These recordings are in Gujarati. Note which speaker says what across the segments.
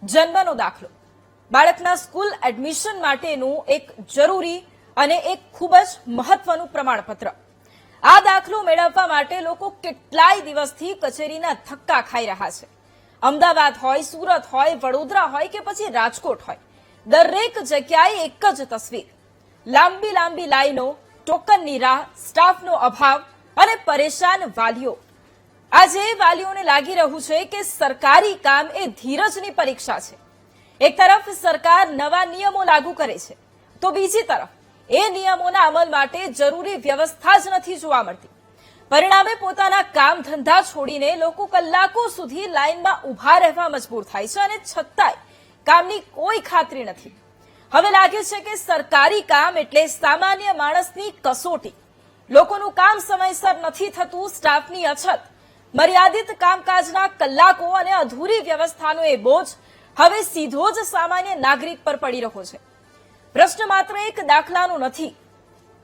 Speaker 1: જન્મનો દાખલો બાળકના સ્કૂલ એડમિશન માટેનું એક જરૂરી અને એક ખૂબ જ મહત્વનું પ્રમાણપત્ર. આ દાખલો મેળવવા માટે લોકો કેટલાય દિવસથી કચેરીના ધક્કા ખાઈ રહ્યા છે. અમદાવાદ હોય, સુરત હોય, વડોદરા હોય કે પછી રાજકોટ હોય, દરેક જગ્યાએ એક જ તસવીર: લાંબી લાંબી લાઈનો, ટોકનની રાહ, સ્ટાફનો અભાવ અને પરેશાન વાલીઓ. આજે વાલીઓને લાગી રહ્યું છે કે સરકારી કામ એ ધીરજની પરીક્ષા છે. એક તરફ સરકાર નવા નિયમો લાગુ કરે છે, તો બીજી તરફ એ નિયમોના અમલ માટે જરૂરી વ્યવસ્થા જ નથી જોવા મળતી. પરિણામે પોતાના કામ ધંધા છોડીને લોકો કલાકો સુધી લાઈનમાં ઉભા રહેવા મજબૂર થાય છે અને છતાંય કામની કોઈ ખાતરી નથી. હવે લાગે છે કે સરકારી કામ એટલે સામાન્ય માણસની કસોટી. લોકોનું કામ સમયસર નથી થતું, સ્ટાફની અછત, મર્યાદિત કામકાજના કલાકો અને અધૂરી વ્યવસ્થાનો એ બોજ હવે સીધો જ સામાન્ય નાગરિક પર પડી રહ્યો છે. પ્રશ્ન માત્ર એક દાખલાનો નથી.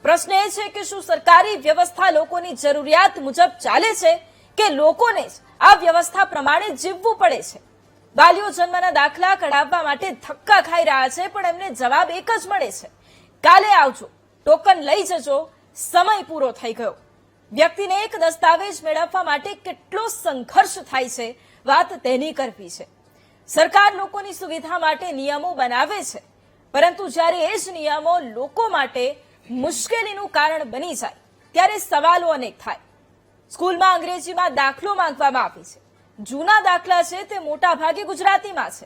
Speaker 1: પ્રશ્ન એ છે કે શું સરકારી વ્યવસ્થા લોકોની જરૂરિયાત મુજબ ચાલે છે કે લોકોને જ આ વ્યવસ્થા પ્રમાણે જીવવું પડે છે? વાલીઓ જન્મના દાખલા કઢાવવા માટે ધક્કા ખાઈ રહ્યા છે, પણ એમને જવાબ એક જ મળે છે: કાલે આવજો, ટોકન લઈ જજો, સમય પૂરો થઈ ગયો. વ્યક્તિને એક દસ્તાવેજ મેળવવા માટે કેટલો સંઘર્ષ થાય છે, વાત તેની કરવી છે. સરકાર લોકોની સુવિધા માટે નિયમો બનાવે છે, પરંતુ જ્યારે એ જ નિયમો લોકો માટે મુશ્કેલીનું કારણ બની જાય ત્યારે સવાલો અનેક થાય. સ્કૂલમાં અંગ્રેજીમાં દાખલો માંગવામાં આવે છે. જૂના દાખલા છે તે મોટા ભાગે ગુજરાતીમાં છે.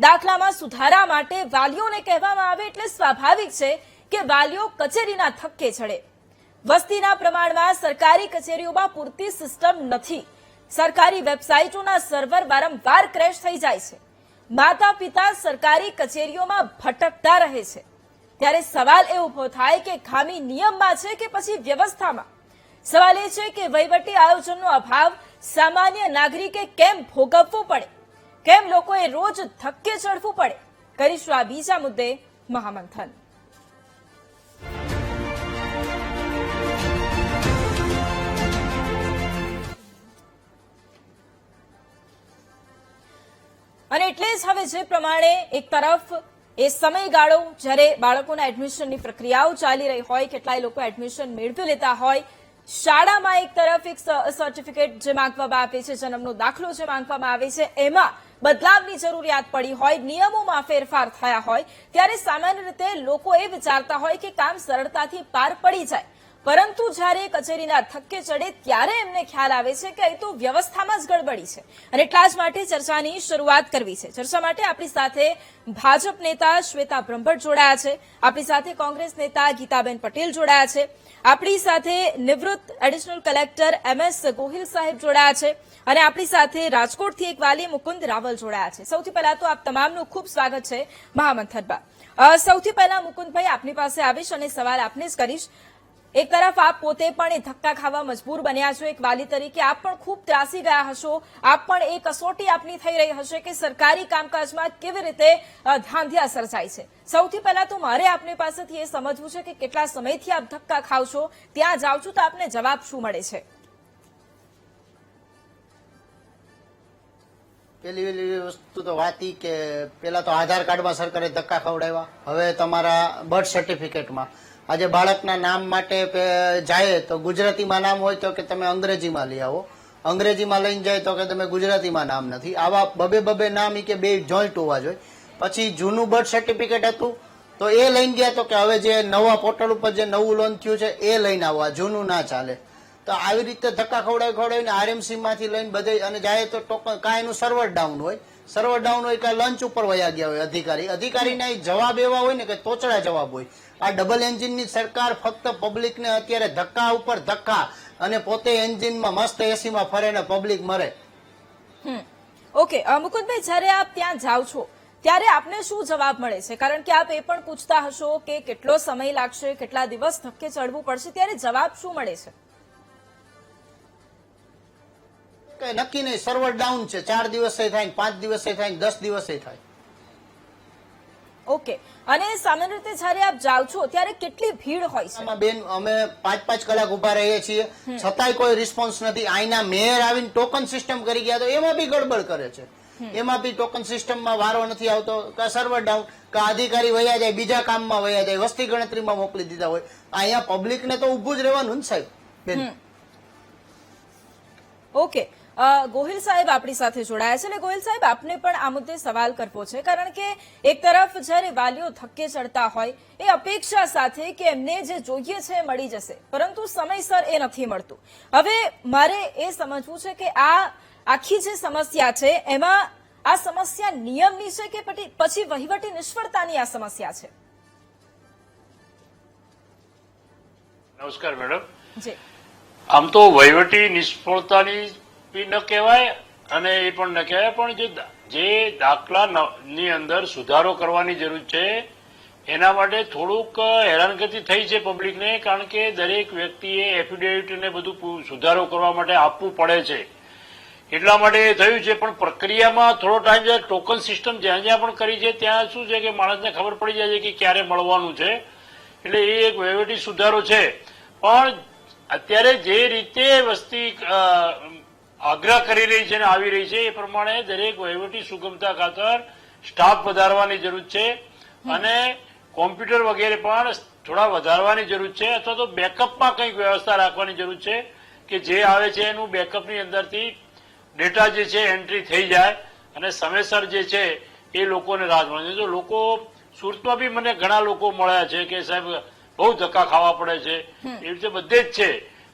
Speaker 1: દાખલામાં સુધારા માટે વાલીઓને કહેવામાં આવે એટલે સ્વાભાવિક છે કે વાલીઓ કચેરીના ધક્કે ચડે. વસ્તીના પ્રમાણમાં સરકારી કચેરીઓમાં પૂરતી સિસ્ટમ નથી. સરકારી વેબસાઇટોના સર્વર વારંવાર ક્રેશ થઈ જાય છે. માતા પિતા સરકારી કચેરીઓમાં ભટકતા રહે છે. ત્યારે સવાલ એ ઉભો થાય કે ખામી નિયમમાં છે કે પછી વ્યવસ્થામાં? સવાલ એ છે કે વહીવટી આયોજનનો અભાવ સામાન્ય નાગરિકે કેમ ભોગવવો પડે? કેમ લોકોએ રોજ ધક્કે ચડવું પડે? કરીશું આ બીજા મુદ્દે મહામંથન. અને એટલે જ હવે જે પ્રમાણે એક તરફ એ સમયગાળો જ્યારે બાળકોના એડમિશનની પ્રક્રિયાઓ ચાલી રહી હોય, કેટલાય લોકો એડમિશન મેળવી લેતા હોય, શાળામાં એક તરફ એક સર્ટિફિકેટ જે માંગવામાં આવે છે, જન્મનો દાખલો જે માંગવામાં આવે છે, એમાં બદલાવની જરૂરિયાત પડી હોય, નિયમોમાં ફેરફાર થયા હોય, ત્યારે સામાન્ય રીતે લોકો એ વિચારતા હોય કે કામ સરળતાથી પાર પડી જાય. પરંતુ જ્યારે કચેરીના ધક્કે ચડે ત્યારે એમને ખ્યાલ આવે છે કે એ તો વ્યવસ્થામાં જ ગડબડી છે. અને એટલા જ માટે ચર્ચાની શરૂઆત કરવી છે. ચર્ચા માટે આપણી સાથે ભાજપ નેતા શ્વેતા બ્રહ્મભટ્ટ જોડાયા છે, આપણી સાથે કોંગ્રેસ નેતા ગીતાબેન પટેલ જોડાયા છે, આપણી સાથે નિવૃત્ત એડિશનલ કલેક્ટર MS ગોહિલ સાહેબ જોડાયા છે, અને આપણી સાથે રાજકોટથી એક વાલી મુકુંદ રાવલ જોડાયા છે. સૌથી પહેલા તો આપ તમામનું ખૂબ સ્વાગત છે મહામંથનમાં. સૌથી પહેલા મુકુંદભાઈ આપની પાસે આવીશ અને સવાલ આપને જ કરીશ. એક તરફ આપ પોતે પણ એ ધક્કા ખાવા મજબૂર બન્યા છો, એક વાલી તરીકે આપ પણ ખૂબ ત્રાસી ગયા હશો, આપ પણ એ કસોટી આપની થઈ રહી હશે કે સરકારી કામકાજમાં કેવી રીતે ધાંધિયા સર્જાય છે. સૌથી પહેલા તો મારે આપની પાસેથી એ સમજવું છે કે કેટલા સમયથી આપ ધક્કા ખાવ છો, ત્યાં જાવ છો તો આપને જવાબ શું મળે છે?
Speaker 2: પેલી વસ્તુ તો વાત ઈ કે પેલા તો આધાર કાર્ડમાં સરકારે ધક્કા ખવડાવ્યા, હવે તમારા બર્થ સર્ટિફિકેટમાં આજે બાળકના નામ માટે જાય તો ગુજરાતીમાં નામ હોય તો કે તમે અંગ્રેજીમાં લઈ આવો, અંગ્રેજીમાં લઈને જાય તો કે તમે ગુજરાતીમાં નામ નથી. આવા બબે નામ કે બે જોઈન્ટ હોવા જોઈએ. પછી જૂનું બર્થ સર્ટિફિકેટ હતું તો એ લઈને ગયા તો કે હવે જે નવા પોર્ટલ ઉપર જે નવું લોન્ચ થયું છે એ લઈને આવવા, જૂનું ના ચાલે. તો આવી રીતે ધક્કા ખવડાવીને RMC માંથી લઈને બધે અને જાય તો ટોકન કાંઈ એનું સર્વર ડાઉન હોય, સર્વર ડાઉન હોય કે લંચ ઉપર વયા ગયા હોય અધિકારીના જવાબ એવા હોય ને કે તોચડા જવાબ હોય. આ ડબલ એન્જિનની સરકાર ફક્ત પબ્લિકને અત્યારે ધક્કા ઉપર ધક્કા અને પોતે એન્જિનમાં મસ્ત એસીમાં ફરે ને પબ્લિક મરે.
Speaker 1: ઓકે મુકુંદભાઈ, જ્યારે આપ ત્યાં જાઓ છો ત્યારે આપને શું જવાબ મળે છે? કારણ કે આપ એ પણ પૂછતા હશો કે કેટલો સમય લાગશે, કેટલા દિવસ ધક્કે ચડવું પડશે, ત્યારે જવાબ શું મળે છે?
Speaker 2: કઈ નક્કી નહીં, સર્વર ડાઉન છે, 4 દિવસે થાય, 5 દિવસે થાય, 10 દિવસે થાય.
Speaker 1: ઓકે, અને સામાન્ય રીતે જયારે આપ જાઓ છો ત્યારે કેટલી ભીડ હોય છે?
Speaker 2: બેન અમે 5-5 કલાક ઉભા રહીએ છીએ, છતાંય કોઈ રિસ્પોન્સ નથી. અહીંના મેયર આવીને ટોકન સિસ્ટમ કરી ગયા તો એમાં બી ગડબડ કરે છે. એમાં બી ટોકન સિસ્ટમમાં વારો નથી આવતો, કે સર્વર ડાઉન, કે અધિકારી વયા જાય બીજા કામમાં વયા જાય, વસ્તી ગણતરીમાં મોકલી દીધા હોય. અહીંયા પબ્લિકને તો ઊભું જ રહેવાનું ને સાહેબ. બેન
Speaker 1: ઓકે, ગોહિલ સાહેબ આપણી સાથે જોડાયા છે. એટલે ગોહિલ સાહેબ, આપને પણ આ મુદ્દે સવાલ કરવો છે, કારણ કે એક તરફ જ્યારે વાલીઓ ધક્કે ચડતા હોય એ અપેક્ષા સાથે કે એમને જે જોઈએ છે એ મળી જશે, પરંતુ સમયસર એ નથી મળતું. હવે મારે એ સમજવું છે કે આ આખી જે સમસ્યા છે એમાં આ સમસ્યા નિયમની છે કે પછી વહીવટી નિષ્ફળતાની આ સમસ્યા છે?
Speaker 3: નમસ્કાર મેડમ.
Speaker 1: જી,
Speaker 3: આમ તો વહીવટી નિષ્ફળતાની બી ન કહેવાય અને એ પણ ન કહેવાય, પણ જે દાખલાની અંદર સુધારો કરવાની જરૂર છે એના માટે થોડુંક હેરાનગતિ થઈ છે પબ્લિકને, કારણ કે દરેક વ્યક્તિએ એફિડેવિટ ને બધું સુધારો કરવા માટે આપવું પડે છે, એટલા માટે એ થયું છે. પણ પ્રક્રિયામાં થોડો ટાઈમ જાય. ટોકન સિસ્ટમ જ્યાં જ્યાં પણ કરી છે ત્યાં શું છે કે માણસને ખબર પડી જાય છે કે ક્યારે મળવાનું છે, એટલે એ એક વહીવટી સુધારો છે. પણ અત્યારે જે રીતે વસ્તી આગ્રહ કરી રહી છે અને આવી રહી છે એ પ્રમાણે દરેક વહીવટી સુગમતા ખાતર સ્ટાફ વધારવાની જરૂર છે અને કોમ્પ્યુટર વગેરે પણ થોડા વધારવાની જરૂર છે, અથવા તો બેકઅપમાં કંઈક વ્યવસ્થા રાખવાની જરૂર છે કે જે આવે છે એનું બેકઅપની અંદરથી ડેટા જે છે એન્ટ્રી થઈ જાય અને સમયસર જે છે એ લોકોને રાહત મળે. તો લોકો સુરતમાં બી મને ઘણા લોકો મળ્યા છે કે સાહેબ બહુ ધક્કા ખાવા પડે છે, એ રીતે બધે જ છે.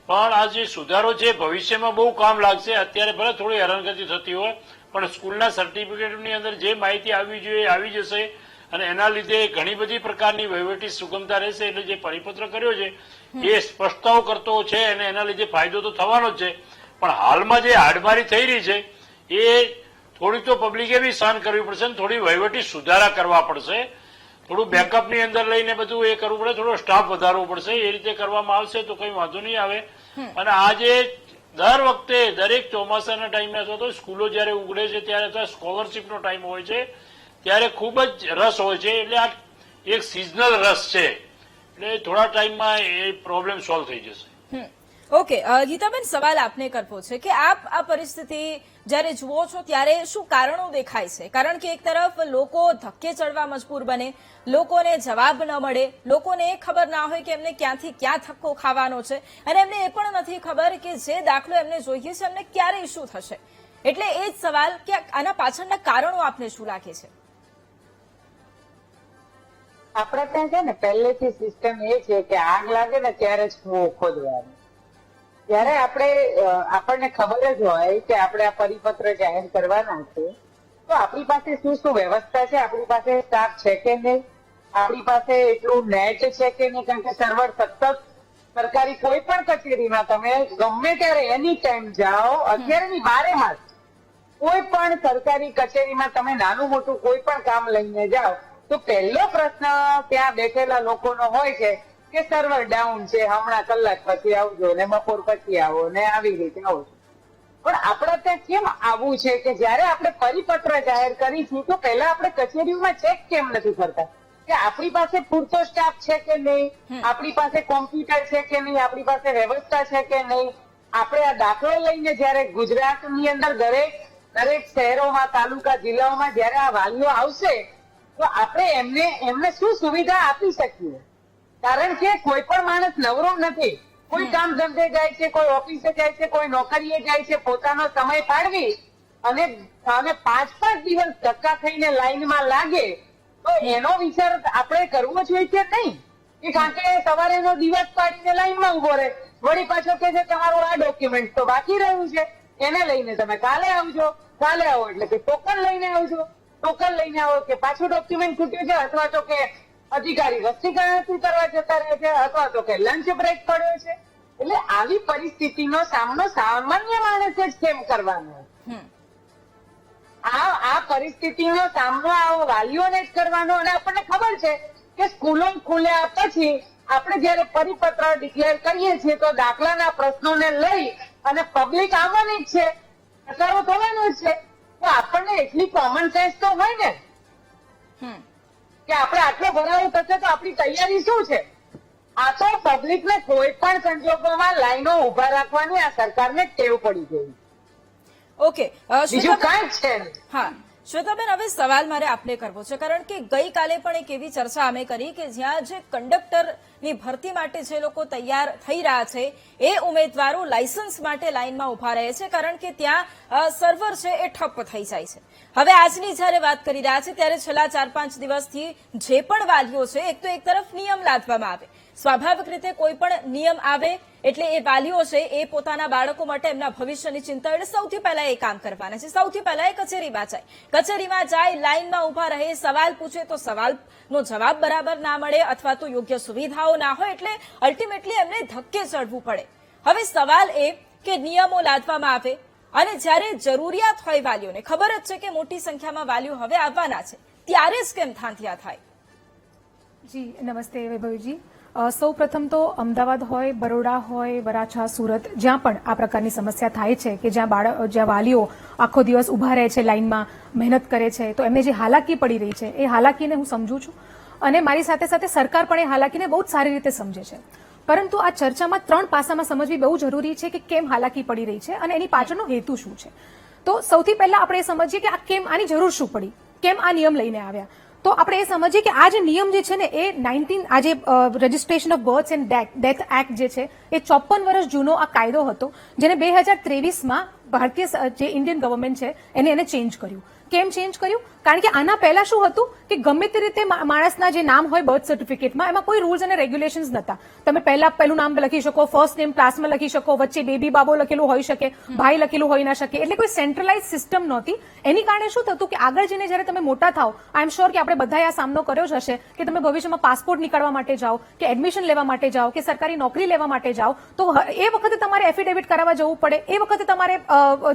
Speaker 3: પણ આ જે સુધારો છે ભવિષ્યમાં બહુ કામ લાગશે. અત્યારે ભલે થોડી હેરાનગતિ થતી હોય પણ સ્કૂલના સર્ટિફિકેટની અંદર જે માહિતી આવવી જોઈએ આવી જશે અને એના લીધે ઘણી બધી પ્રકારની વહીવટી સુગમતા રહેશે. એટલે જે પરિપત્ર કર્યો છે એ સ્પષ્ટતાઓ કરતો છે અને એના લીધે ફાયદો તો થવાનો જ છે. પણ હાલમાં જે હાડમારી થઈ રહી છે એ થોડી તો પબ્લિકે બી સહન કરવી પડશે અને થોડી વહીવટી સુધારા કરવા પડશે. થોડું બેકઅપની અંદર લઈને બધું એ કરવું પડે, થોડો સ્ટાફ વધારવો પડશે. એ રીતે કરવામાં આવશે તો કઈ વાંધો નહીં આવે. અને આજે દર વખતે દરેક ચોમાસાના ટાઈમે અથવા તો સ્કૂલો જયારે ઉગડે છે ત્યારે અથવા સ્કોલરશીપનો ટાઈમ હોય છે ત્યારે ખૂબ જ રસ હોય છે. એટલે આ એક સિઝનલ રસ છે, એટલે થોડા ટાઈમમાં એ પ્રોબ્લેમ સોલ્વ થઈ જશે.
Speaker 1: ઓકે, ગીતાબેન, સવાલ આપને કરવો છે કે આપ આ પરિસ્થિતિ જ્યારે જુઓ છો ત્યારે શું કારણો દેખાય છે? કારણ કે એક તરફ લોકો ધક્કે ચડવા મજબૂર બને, લોકોને જવાબ ન મળે, લોકોને એ ખબર ના હોય કે એમને ક્યાંથી ક્યાં ધક્કો ખાવાનો છે, અને એમને એ પણ નથી ખબર કે જે દાખલો એમને જોઈએ છે એમને ક્યારે ઇસ્યુ થશે. એટલે એ જ સવાલ કે આના પાછળના કારણો આપને શું લાગે છે?
Speaker 4: આપડે ત્યાં છે ને પહેલેથી સિસ્ટમ એ છે કે આગ લાગે ને ત્યારે જ કૂવો ખોદવાનો. ત્યારે આપણને ખબર જ હોય કે આપણે આ પરિપત્ર જાહેર કરવાના છે, તો આપણી પાસે શું શું વ્યવસ્થા છે, આપણી પાસે સ્ટાફ છે કે નહીં, આપણી પાસે એટલું નેટ છે કે નહીં. કારણ કે સર્વર સતત સરકારી કોઈ પણ કચેરીમાં તમે ગમે ત્યારે એની ટાઈમ જાઓ, 11/12 કોઈ પણ સરકારી કચેરીમાં તમે નાનું મોટું કોઈ પણ કામ લઈને જાઓ તો પહેલો પ્રશ્ન ત્યાં બેઠેલા લોકોનો હોય છે કે સર્વર ડાઉન છે, હમણાં કલાક પછી આવજો ને બપોર પછી આવો ને આવી રીતે આવો. પણ આપણે ત્યાં કેમ આવવું છે કે જયારે આપણે પરિપત્ર જાહેર કરીશું તો પહેલા આપણે કચેરીઓમાં ચેક કેમ નથી કરતા કે આપણી પાસે પૂરતો સ્ટાફ છે કે નહીં, આપણી પાસે કોમ્પ્યુટર છે કે નહીં, આપણી પાસે વ્યવસ્થા છે કે નહીં. આપણે આ દાખલો લઈને જયારે ગુજરાતની અંદર દરેક શહેરોમાં, તાલુકા, જિલ્લાઓમાં જયારે આ વાલીઓ આવશે તો આપણે એમને શું સુવિધા આપી શકીએ? કારણ કે કોઈ પણ માણસ નવરો નથી. કોઈ કામ ધંધે જાય છે, કોઈ ઓફિસે જાય છે, કોઈ નોકરીએ જાય છે. પોતાનો સમય ફાળવી અને 5-5 દિવસ ધક્કા થઈને લાઈનમાં લાગે તો એનો વિચાર આપણે કરવો જોઈએ કે નહીં? કે કારણ કે સવારે એનો દિવસ પાડીને લાઈનમાં ઉભો રહે, વળી પાછો કે છે તમારું આ ડોક્યુમેન્ટ તો બાકી રહ્યું છે, એને લઈને તમે કાલે આવજો. કાલે આવો એટલે કે ટોકન લઈને આવજો, ટોકન લઈને આવો કે પાછું ડોક્યુમેન્ટ ખૂટ્યું છે, અથવા તો કે અધિકારી વસ્તી ગણતરી કરવા જતા રહે છે, અથવા તો કે લંચ બ્રેક પડ્યો છે. એટલે આવી પરિસ્થિતિનો સામનો સામાન્ય માણસે જ કેમ કરવાનો? આ પરિસ્થિતિનો સામનો આવો વાલીઓને જ કરવાનો. અને આપણને ખબર છે કે સ્કૂલો ખુલ્યા પછી આપણે જયારે પરિપત્ર ડિક્લેર કરીએ છીએ તો દાખલાના પ્રશ્નોને લઈ અને પબ્લિક આવવાની જ છે, પ્રચારો થવાનો જ છે. તો આપણને એટલી કોમન સેન્સ તો હોય ને કે આપણે આટલો ભરાવો થશે તો આપણી તૈયારી શું છે? આ તો પબ્લિકને કોઈ પણ સંજોગોમાં લાઈનો ઉભા રાખવાની આ સરકારને ટેવ પડી ગઈ.
Speaker 1: ઓકે
Speaker 4: બીજું કાંઈ જ છે નહીં.
Speaker 1: હા શ્વેતાબેન, હવે સવાલ મારે આપને કરવો છે, કારણ કે ગઈકાલે પણ એક એવી ચર્ચા અમે કરી કે જ્યાં જે કંડક્ટરની ભરતી માટે જે લોકો તૈયાર થઈ રહ્યા છે એ ઉમેદવારો લાયસન્સ માટે લાઈનમાં ઉભા રહે છે, કારણ કે ત્યાં સર્વર છે એ ઠપ્પ થઈ જાય છે. હવે આજની જયારે વાત કરી રહ્યા છે ત્યારે છેલ્લા 4-5 દિવસથી જે પણ વાલીઓ છે, એક તો એક તરફ નિયમ લાદવામાં આવે, સ્વાભાવિક રીતે કોઈ પણ નિયમ આવે એટલે એ વાલીઓ છે એ પોતાના બાળકો માટે એમના ભવિષ્યની ચિંતા એટલે સૌથી પહેલા એ કામ કરવાના છે. સૌથી પહેલા એ કચેરીમાં જાય, કચેરીમાં જાય, લાઈનમાં ઉભા રહે, સવાલ પૂછે તો સવાલનો જવાબ બરાબર ના મળે અથવા તો યોગ્ય સુવિધાઓ ના હોય એટલે અલ્ટિમેટલી એમને ધક્કે ચડવું પડે. હવે સવાલ એ કે નિયમો લાદવામાં આવે અને જ્યારે જરૂરિયાત હોય વાલીઓને, ખબર જ છે કે મોટી સંખ્યામાં વાલીઓ હવે આવવાના છે, ત્યારે જ કેમ થાંથિયા થાય?
Speaker 5: જી નમસ્તે વૈભવીજી. સૌ પ્રથમ તો અમદાવાદ હોય, બરોડા હોય, વરાછા, સુરત, જ્યાં પણ આ પ્રકારની સમસ્યા થાય છે કે જ્યાં વાલીઓ આખો દિવસ ઉભા રહે છે લાઈનમાં, મહેનત કરે છે, તો એમને જે હાલાકી પડી રહી છે એ હાલાકીને હું સમજુ છું અને મારી સાથે સાથે સરકાર પણ એ હાલાકીને બહુ જ સારી રીતે સમજે છે. પરંતુ આ ચર્ચામાં 3 પાસામાં સમજવી બહુ જરૂરી છે કે કેમ હાલાકી પડી રહી છે અને એની પાછળનો હેતુ શું છે. તો સૌથી પહેલા આપણે એ સમજીએ કે આ કેમ, આની જરૂર શું પડી, કેમ આ નિયમ લઈને આવ્યા. તો આપણે એ સમજીએ કે આ જે નિયમ જે છે ને એ આજે registration of birth and death act જે છે એ 54 વર્ષ જૂનો આ કાયદો હતો, જેને 2023માં ભારતીય જે ઇન્ડિયન ગવર્મેન્ટ છે એને ચેન્જ કર્યું. કેમ ચેન્જ કર્યું? કારણ કે આના પહેલા શું હતું કે ગમે તે રીતે માણસના જે નામ હોય બર્થ સર્ટિફિકેટમાં એમાં કોઈ રૂલ્સ અને રેગ્યુલેશન્સ નતા. તમે પહેલું નામ લખી શકો, ફર્સ્ટ નેમ ક્લાસમાં લખી શકો, વચ્ચે બેબી બાબો લખેલું હોઈ શકે, ભાઈ લખેલું હોઈ ના શકે, એટલે કોઈ સેન્ટ્રલાઇઝ સિસ્ટમ નહોતી. એની કારણે શું થતું કે આગળ જઈને જયારે તમે મોટા થાવ, આઈ એમ શ્યોર કે આપણે બધાએ આ સામનો કર્યો જ હશે કે તમે ભવિષ્યમાં પાસપોર્ટ નીકળવા માટે જાઓ કે એડમિશન લેવા માટે જાઓ કે સરકારી નોકરી લેવા માટે જાઓ, તો એ વખતે તમારે એફિડેવિટ કરાવવા જવું પડે, એ વખતે તમારે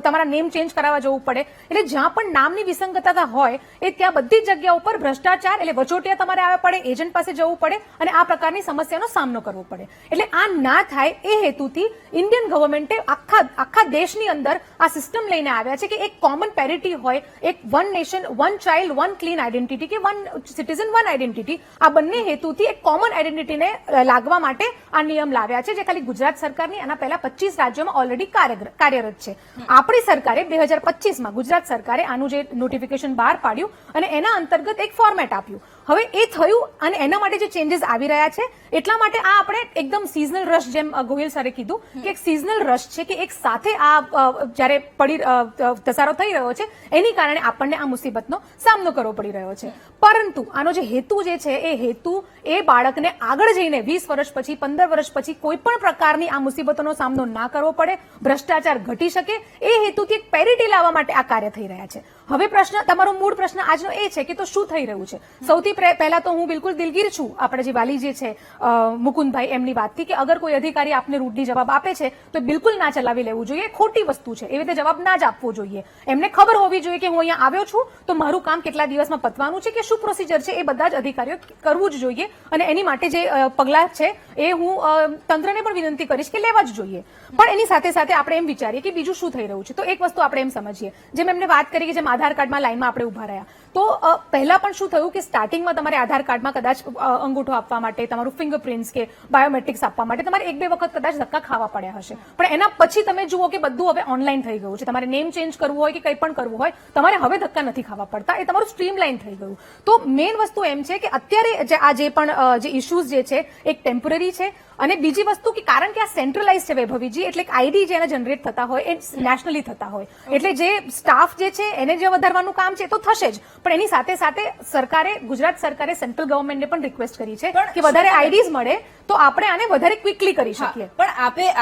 Speaker 5: તમારા નેમ ચેન્જ કરાવવા જવું પડે. એટલે જ્યાં પણ નામની વિસંગતતા હોય એ ત્યાં બધી જગ્યા ઉપર ભ્રષ્ટાચાર એટલે વચોટિયા તમારે આવવા પડે, એજન્ટ પાસે જવું પડે અને આ પ્રકારની સમસ્યાનો સામનો કરવો પડે. એટલે આ ના થાય એ હેતુથી ઇન્ડિયન ગવર્મેન્ટે આખા દેશની અંદર આ સિસ્ટમ લઈને આવ્યા છે કે એક કોમન પેરિટી હોય, એક one nation one child one clean identity કે વન સિટીઝન વન આઈડેન્ટિટી, આ બંને હેતુથી એક કોમન આઈડેન્ટિટીને લાગવા માટે આ નિયમ લાવ્યા છે, જે ખાલી ગુજરાત સરકારની આના પહેલા 25 રાજ્યોમાં ઓલરેડી કાર્યરત છે. આપણી સરકારે 2025માં ગુજરાત સરકારે આનું જે નોટિફિકેશન બહાર પાડ્યું અને એના અંતર્ગત એક ફોર્મેટ આપ્યું. હવે એ થયું અને એના માટે જે ચેન્જીસ આવી રહ્યા છે એટલા માટે આ આપણે એકદમ સિઝનલ રશ, જેમ ગોહિલ સરે કીધું કે એક સિઝનલ રશ છે કે એક સાથે આ જયારે ધસારો થઈ રહ્યો છે એની કારણે આપણને આ મુસીબતનો સામનો કરવો પડી રહ્યો છે. પરંતુ આનો જે હેતુ જે છે એ હેતુ એ બાળકને આગળ જઈને 20 વર્ષ પછી 15 વર્ષ પછી કોઈ પણ પ્રકારની આ મુસીબતોનો સામનો ના કરવો પડે, ભ્રષ્ટાચાર ઘટી શકે, એ હેતુથી એક પેરિટી લાવવા માટે આ કાર્ય થઈ રહ્યા છે. હવે તમારો મૂળ પ્રશ્ન આજનો એ છે કે તો શું થઈ રહ્યું છે. સૌથી પહેલા તો હું બિલકુલ દિલગીર છું આપણે જે વાલી જે છે મુકુંદભાઈ એમની વાતથી કે અગર કોઈ અધિકારી આપને રૂટલી જવાબ આપે છે તો બિલકુલ ના ચલાવી લેવું જોઈએ, ખોટી વસ્તુ છે, એવી રીતે જવાબ ના જ આપવો જોઈએ. એમને ખબર હોવી જોઈએ કે હું અહીંયા આવ્યો છું તો મારું કામ કેટલા દિવસમાં પતવાનું છે કે શું પ્રોસિજર છે, એ બધા જ અધિકારીઓ કરવું જ જોઈએ અને એની માટે જે પગલાં છે એ હું તંત્રને પણ વિનંતી કરીશ કે લેવા જ જોઈએ. પણ એની સાથે સાથે આપણે એમ વિચારીએ કે બીજું શું થઈ રહ્યું છે. તો એક વસ્તુ આપણે એમ સમજીએ, જેમ એમને વાત કરી કે જેમ આધાર કાર્ડમાં લાઈનમાં આપણે ઉભા રહ્યા, તો પહેલા પણ શું થયું કે સ્ટાર્ટિંગમાં તમારે આધાર કાર્ડમાં કદાચ અંગૂઠો આપવા માટે, તમારું ફિંગરપ્રિન્ટ્સ કે બાયોમેટ્રિક્સ આપવા માટે તમારે 1-2 વખત કદાચ ધક્કા ખાવા પડ્યા હશે. પણ એના પછી તમે જુઓ કે બધું હવે ઓનલાઈન થઈ ગયું છે. તમારે નેમ ચેન્જ કરવું હોય કે કંઈ પણ કરવું હોય તમારે હવે ધક્કા નથી ખાવા પડતા, એ તમારું સ્ટ્રીમલાઇન થઈ ગયું. તો મેઇન વસ્તુ એમ છે કે અત્યારે આ જે પણ જે ઇશ્યુઝ જે છે એક ટેમ્પરરી છે અને બીજી વસ્તુ કે કારણ કે આ સેન્ટ્રલાઇઝ છે વૈભવીજી, એટલે આઈડી જેને જનરેટ થતા હોય એ નેશનલી થતા હોય, એટલે જે સ્ટાફ જે છે એને જે વધારવાનું કામ છે તો થશે જ. પણ એની સાથે સાથે ગુજરાત સરકારે સેન્ટ્રલ ગવર્મેન્ટને પણ રિક્વેસ્ટ કરી છે કે વધારે આઈડીઝ મળે તો આપણે આને વધારે ક્વિકલી કરી શકીએ.
Speaker 1: પણ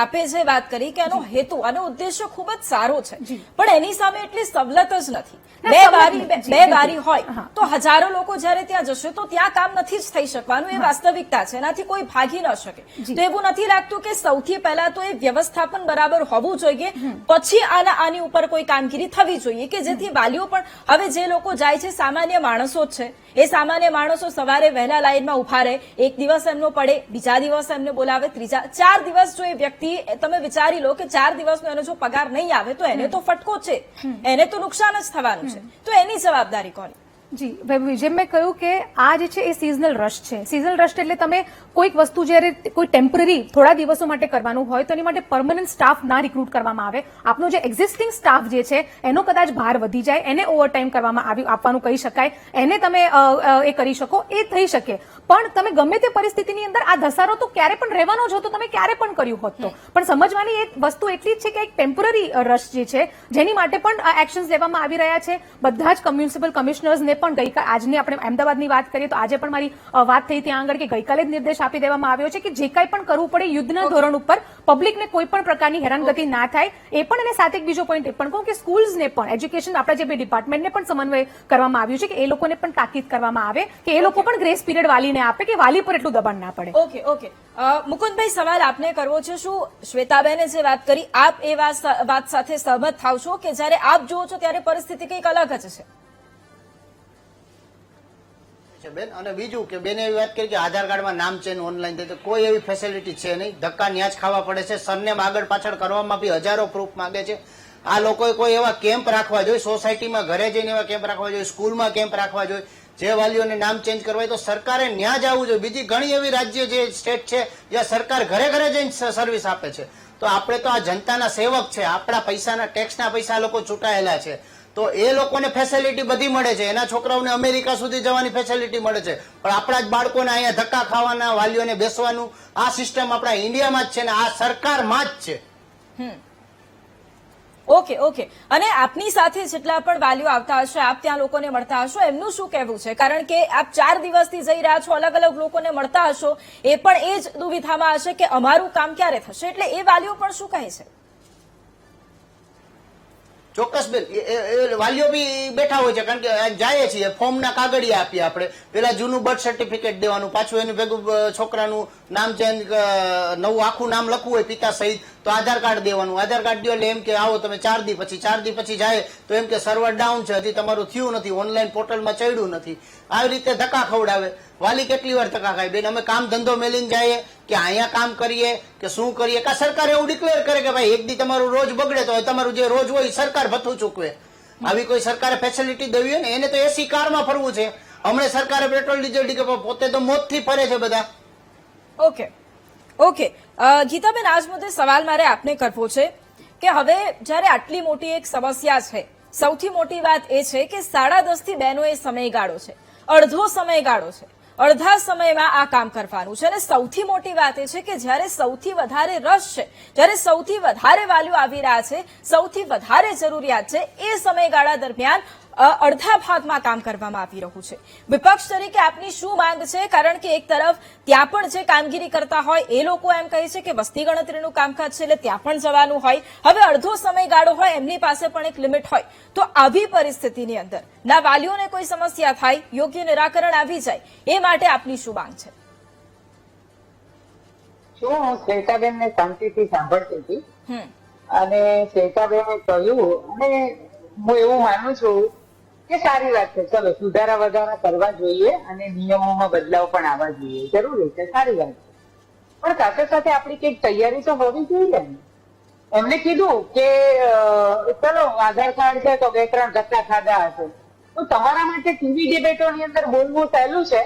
Speaker 1: આપે જે વાત કરી કે આનો હેતુ આનો ઉદ્દેશ્ય ખૂબ જ સારો છે, પણ એની સામે એટલી સવલત જ નથી. બે બારી હોય તો હજારો લોકો જયારે ત્યાં જશે તો ત્યાં કામ નથી જ થઈ શકવાનું, એ વાસ્તવિકતા છે, એનાથી કોઈ ભાગી ન શકે. તો એવું નથી લાગતું કે સૌથી પહેલા તો એ વ્યવસ્થાપન બરાબર હોવું જોઈએ, પછી આની ઉપર કોઈ કામગીરી થવી જોઈએ કે જેથી વાલીઓ પણ, હવે જે લોકો જાય છે સામાન્ય માણસો જ છે, એ સામાન્ય માણસો સવારે વહેલા લાઈનમાં ઉભા રહે, એક દિવસ એમનો પડે, બીજા દિવસ એમને બોલાવે, 4 દિવસ જો એ વ્યક્તિ, તમે વિચારી લો કે 4 દિવસનો એનો જો પગાર નહીં આવે તો એને તો ફટકો છે, એને તો નુકસાન જ થવાનું છે. તો એની જવાબદારી કોની?
Speaker 5: જી વૈભવી, જેમ મેં કહ્યું કે આ જે છે એ સિઝનલ રશ છે. સિઝનલ રશ એટલે તમે કોઈક વસ્તુ જ્યારે કોઈ ટેમ્પરરી થોડા દિવસો માટે કરવાનું હોય તો એની માટે પરમનન્ટ સ્ટાફ ના રિક્રુટ કરવામાં આવે. આપનો જે એક્ઝિસ્ટિંગ સ્ટાફ જે છે એનો કદાચ ભાર વધી જાય, એને ઓવરટાઈમ કરવામાં આપવાનું કહી શકાય, એને તમે એ કરી શકો, એ થઈ શકે. પણ તમે ગમે તે પરિસ્થિતિની અંદર આ ધસારો તો ક્યારે પણ રહેવાનો જ હતો, તમે ક્યારે પણ કર્યું હોત તો. પણ સમજવાની એક વસ્તુ એટલી જ છે કે એક ટેમ્પરરી રશ જે છે જેની માટે પણ એક્શન્સ લેવામાં આવી રહ્યા છે. બધા જ મ્યુનિસિપલ કમિશનર્સને પણ ગઈકાલે, આજની આપણે અમદાવાદની વાત કરીએ તો આજે પણ મારી વાત થઈ ત્યાં આગળ કે ગઈકાલે જ નિર્દેશ આપી દેવામાં આવ્યો છે કે જે કંઈ પણ કરવું પડે યુદ્ધના ધોરણ ઉપર પબ્લિકને કોઈ પણ પ્રકારની હેરાનગતિ ના થાય. એ પણ, અને સાથે એક બીજો પોઈન્ટ એ પણ કહું કે સ્કૂલ્સને પણ, એજ્યુકેશન આપણા જે બે ડિપાર્ટમેન્ટને પણ સમન્વય કરવામાં આવ્યું છે કે એ લોકોને પણ તાકીદ કરવામાં આવે કે એ લોકો પણ ગ્રેસ પીરિયડ વાલીને આપે કે વાલી પર એટલું દબાણ ના પડે.
Speaker 1: ઓકે. મુકુંદભાઈ, સવાલ આપને કરવો છે. શું શ્વેતાબેને જે વાત કરી, આપ એ વાત સાથે સહમત થાવ છો કે જ્યારે આપ જુઓ છો ત્યારે પરિસ્થિતિ કંઈક અલગ જ છે?
Speaker 2: બેન, અને બીજું કે બેને એવી વાત કરી કે આધાર કાર્ડમાં નામ ચેન્જ ઓનલાઈન થાય તો કોઈ એવી ફેસિલિટી છે નહીં. ધક્કા ન્યા જ ખાવા પડે છે. સરનેમ આગળ પાછળ કરવામાં બી હજારો પ્રૂફ માંગે છે. આ લોકોએ કોઈ એવા કેમ્પ રાખવા જોઈએ, સોસાયટીમાં ઘરે જઈને એવા કેમ્પ રાખવા જોઈએ, સ્કૂલમાં કેમ્પ રાખવા જોઈએ. જે વાલીઓને નામ ચેન્જ કરવા હોય તો સરકારે ન્યા જ આવવું જોઈએ. બીજી ઘણી એવી રાજ્ય જે સ્ટેટ છે જ્યાં સરકાર ઘરે ઘરે જઈને સર્વિસ આપે છે. તો આપણે તો આ જનતાના સેવક છે, આપણા પૈસાના ટેક્સના પૈસા લોકો ચૂંટાયેલા છે, તો એ લોકોને ફેસિલિટી બધી મળે છે. એના છોકરાઓને અમેરિકા સુધી જવાની ફેસિલિટી મળે છે, પણ આપણા જ બાળકોને અહીંયા ધક્કા ખાવાના, વાલીઓને બેસવાનું, આ સિસ્ટમ આપણા ઇન્ડિયામાં જ છે ને આ સરકારમાં જ છે.
Speaker 1: ઓકે. અને આપની સાથે જેટલા પણ વાલીઓ આવતા હશે, આપ ત્યાં લોકોને મળતા હશો, એમનું શું કહેવું છે? કારણ કે આપ 4 દિવસથી જઈ રહ્યા છો, અલગ અલગ લોકોને મળતા હશો, એ પણ એ જ દુવિધામાં હશે કે અમારું કામ ક્યારે થશે. એટલે એ વાલીઓ પણ શું કહે છે?
Speaker 2: ચોક્કસ બેન, એ વાલીઓ બી બેઠા હોય છે, કારણ કે જાય છીએ ફોર્મના કાગળિયા આપીએ આપણે. પેલા જૂનું બર્થ સર્ટિફિકેટ દેવાનું, પાછું એનું ભેગું છોકરાનું નામ ચેન્જ, નવું આખું નામ લખવું હોય પિતા સહિત તો આધાર કાર્ડ દેવાનું. આધાર કાર્ડ દો એટલે એમ કે આવો તમે 4 દી પછી જાય તો એમ કે સર્વર ડાઉન છે, હજી તમારું થયું નથી, ઓનલાઈન પોર્ટલમાં ચડ્યું નથી. આવી રીતે ધક્કા ખવડાવે. વાલી કેટલી વાર ધક્કા ખાય બેન? અમે કામ ધંધો મેલીને જઈએ કે અહીંયા કામ કરીએ કે શું કરીએ, કા સરકાર એવું ડિક્લેર કરે કે ભાઈ એક દી તમારું રોજ બગડે તો તમારું જે રોજ હોય સરકાર ભથ્થું ચૂકવે. આવી કોઈ સરકારે ફેસિલિટી દેવી હોય ને, એને તો એસી કારમાં ફરવું છે. હમણાં સરકારે પેટ્રોલ ડીઝલ પોતે તો મોતથી ફરે છે બધા.
Speaker 1: ઓકે. ગીતાબેન, આજ મુદ્દે સવાલ મારે આપને કરવો છે કે હવે જ્યારે આટલી મોટી એક સમસ્યા છે, સૌથી મોટી વાત એ છે કે 10:30 થી 2 એ સમયગાળો છે, અડધો સમયગાળો છે, અડધા સમયમાં આ કામ કરવાનું છે. અને સૌથી મોટી વાત એ છે કે જ્યારે સૌથી વધારે રસ છે, જ્યારે સૌથી વધારે વાલીઓ આવી રહ્યા છે, સૌથી વધારે જરૂરિયાત છે, એ સમયગાળા દરમિયાન અડધા ભાગમાં કામ કરવામાં આવી રહ્યું છે. વિપક્ષ તરીકે આપની શું માંગ છે? કારણ કે એક તરફ ત્યાં પણ જે કામગીરી કરતા હોય એ લોકો એમ કહે છે કે વસ્તી ગણતરીનું કામકાજ છે એટલે ત્યાં પણ જવાનું હોય, હવે અડધો સમયગાળો હોય, એમની પાસે પણ એક લિમિટ હોય. તો આવી પરિસ્થિતિની અંદર ના વાલીઓને કોઈ સમસ્યા થાય, યોગ્ય નિરાકરણ આવી જાય, એ માટે આપની શું માંગ છે?
Speaker 4: હું શ્વેતાબેનને શાંતિથી સાંભળતી હતી અને શ્વેતાબેને કહ્યું, અને હું એવું માનું છું કે સારી વાત છે, ચલો સુધારા વધારા કરવા જોઈએ અને નિયમોમાં બદલાવ પણ આવવા જોઈએ, જરૂરી છે, સારી વાત છે. પણ સાથે સાથે આપણી કઈક તૈયારી તો હોવી જોઈએ ને. એમને કીધું કે ચલો આધાર કાર્ડ છે તો 2-3 ધક્કા ખાધા હશે, તો તમારા માટે ટીવી ડિબેટોની અંદર બોલવું સહેલું છે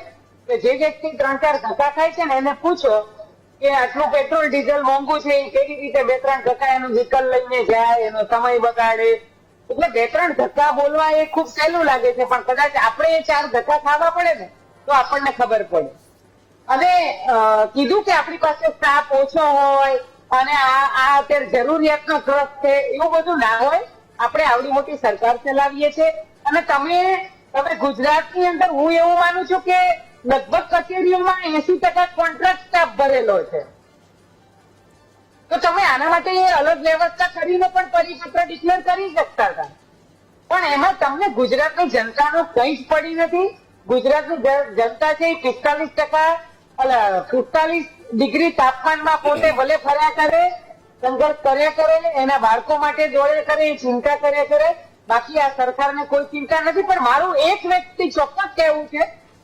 Speaker 4: કે જે વ્યક્તિ 3-4 ધક્કા ખાય છે ને એને પૂછો કે આટલું પેટ્રોલ ડીઝલ મોંઘું છે, કેવી રીતે 2-3 ધક્કા એનું વ્હીકલ લઈને જાય, એનો સમય બગાડે. એટલે 2-3 ધક્કા બોલવા એ ખૂબ સહેલું લાગે છે, પણ કદાચ આપણે એ 4 ધક્કા ખાવા પડે ને તો આપણને ખબર પડે. અને કીધું કે આપણી પાસે સ્ટાફ ઓછો હોય અને આ અત્યારે જરૂરિયાતનો ટ્રસ્ટ છે, એવું બધું ના હોય. આપણે આવડી મોટી સરકાર ચલાવીએ છીએ અને તમે ગુજરાતની અંદર હું એવું માનું છું કે લગભગ કચેરીઓમાં 80% કોન્ટ્રાક્ટ સ્ટાફ ભરેલો છે. તો તમે આના માટે અલગ વ્યવસ્થા કરીને પણ પરિપત્ર ડિક્લેર કરી શકતા હતા, પણ એમાં તમને ગુજરાતની જનતાનો કંઈ જ પડી નથી. ગુજરાતની જનતા છે એ 45 ડિગ્રી તાપમાનમાં પોતે ભલે ફર્યા કરે, સંઘર્ષ કર્યા કરે, એના બાળકો માટે દોડે કરે, ચિંતા કર્યા કરે. બાકી આ સરકારને કોઈ ચિંતા નથી. પણ મારું એક વ્યક્તિ ચોક્કસ કહેવું છે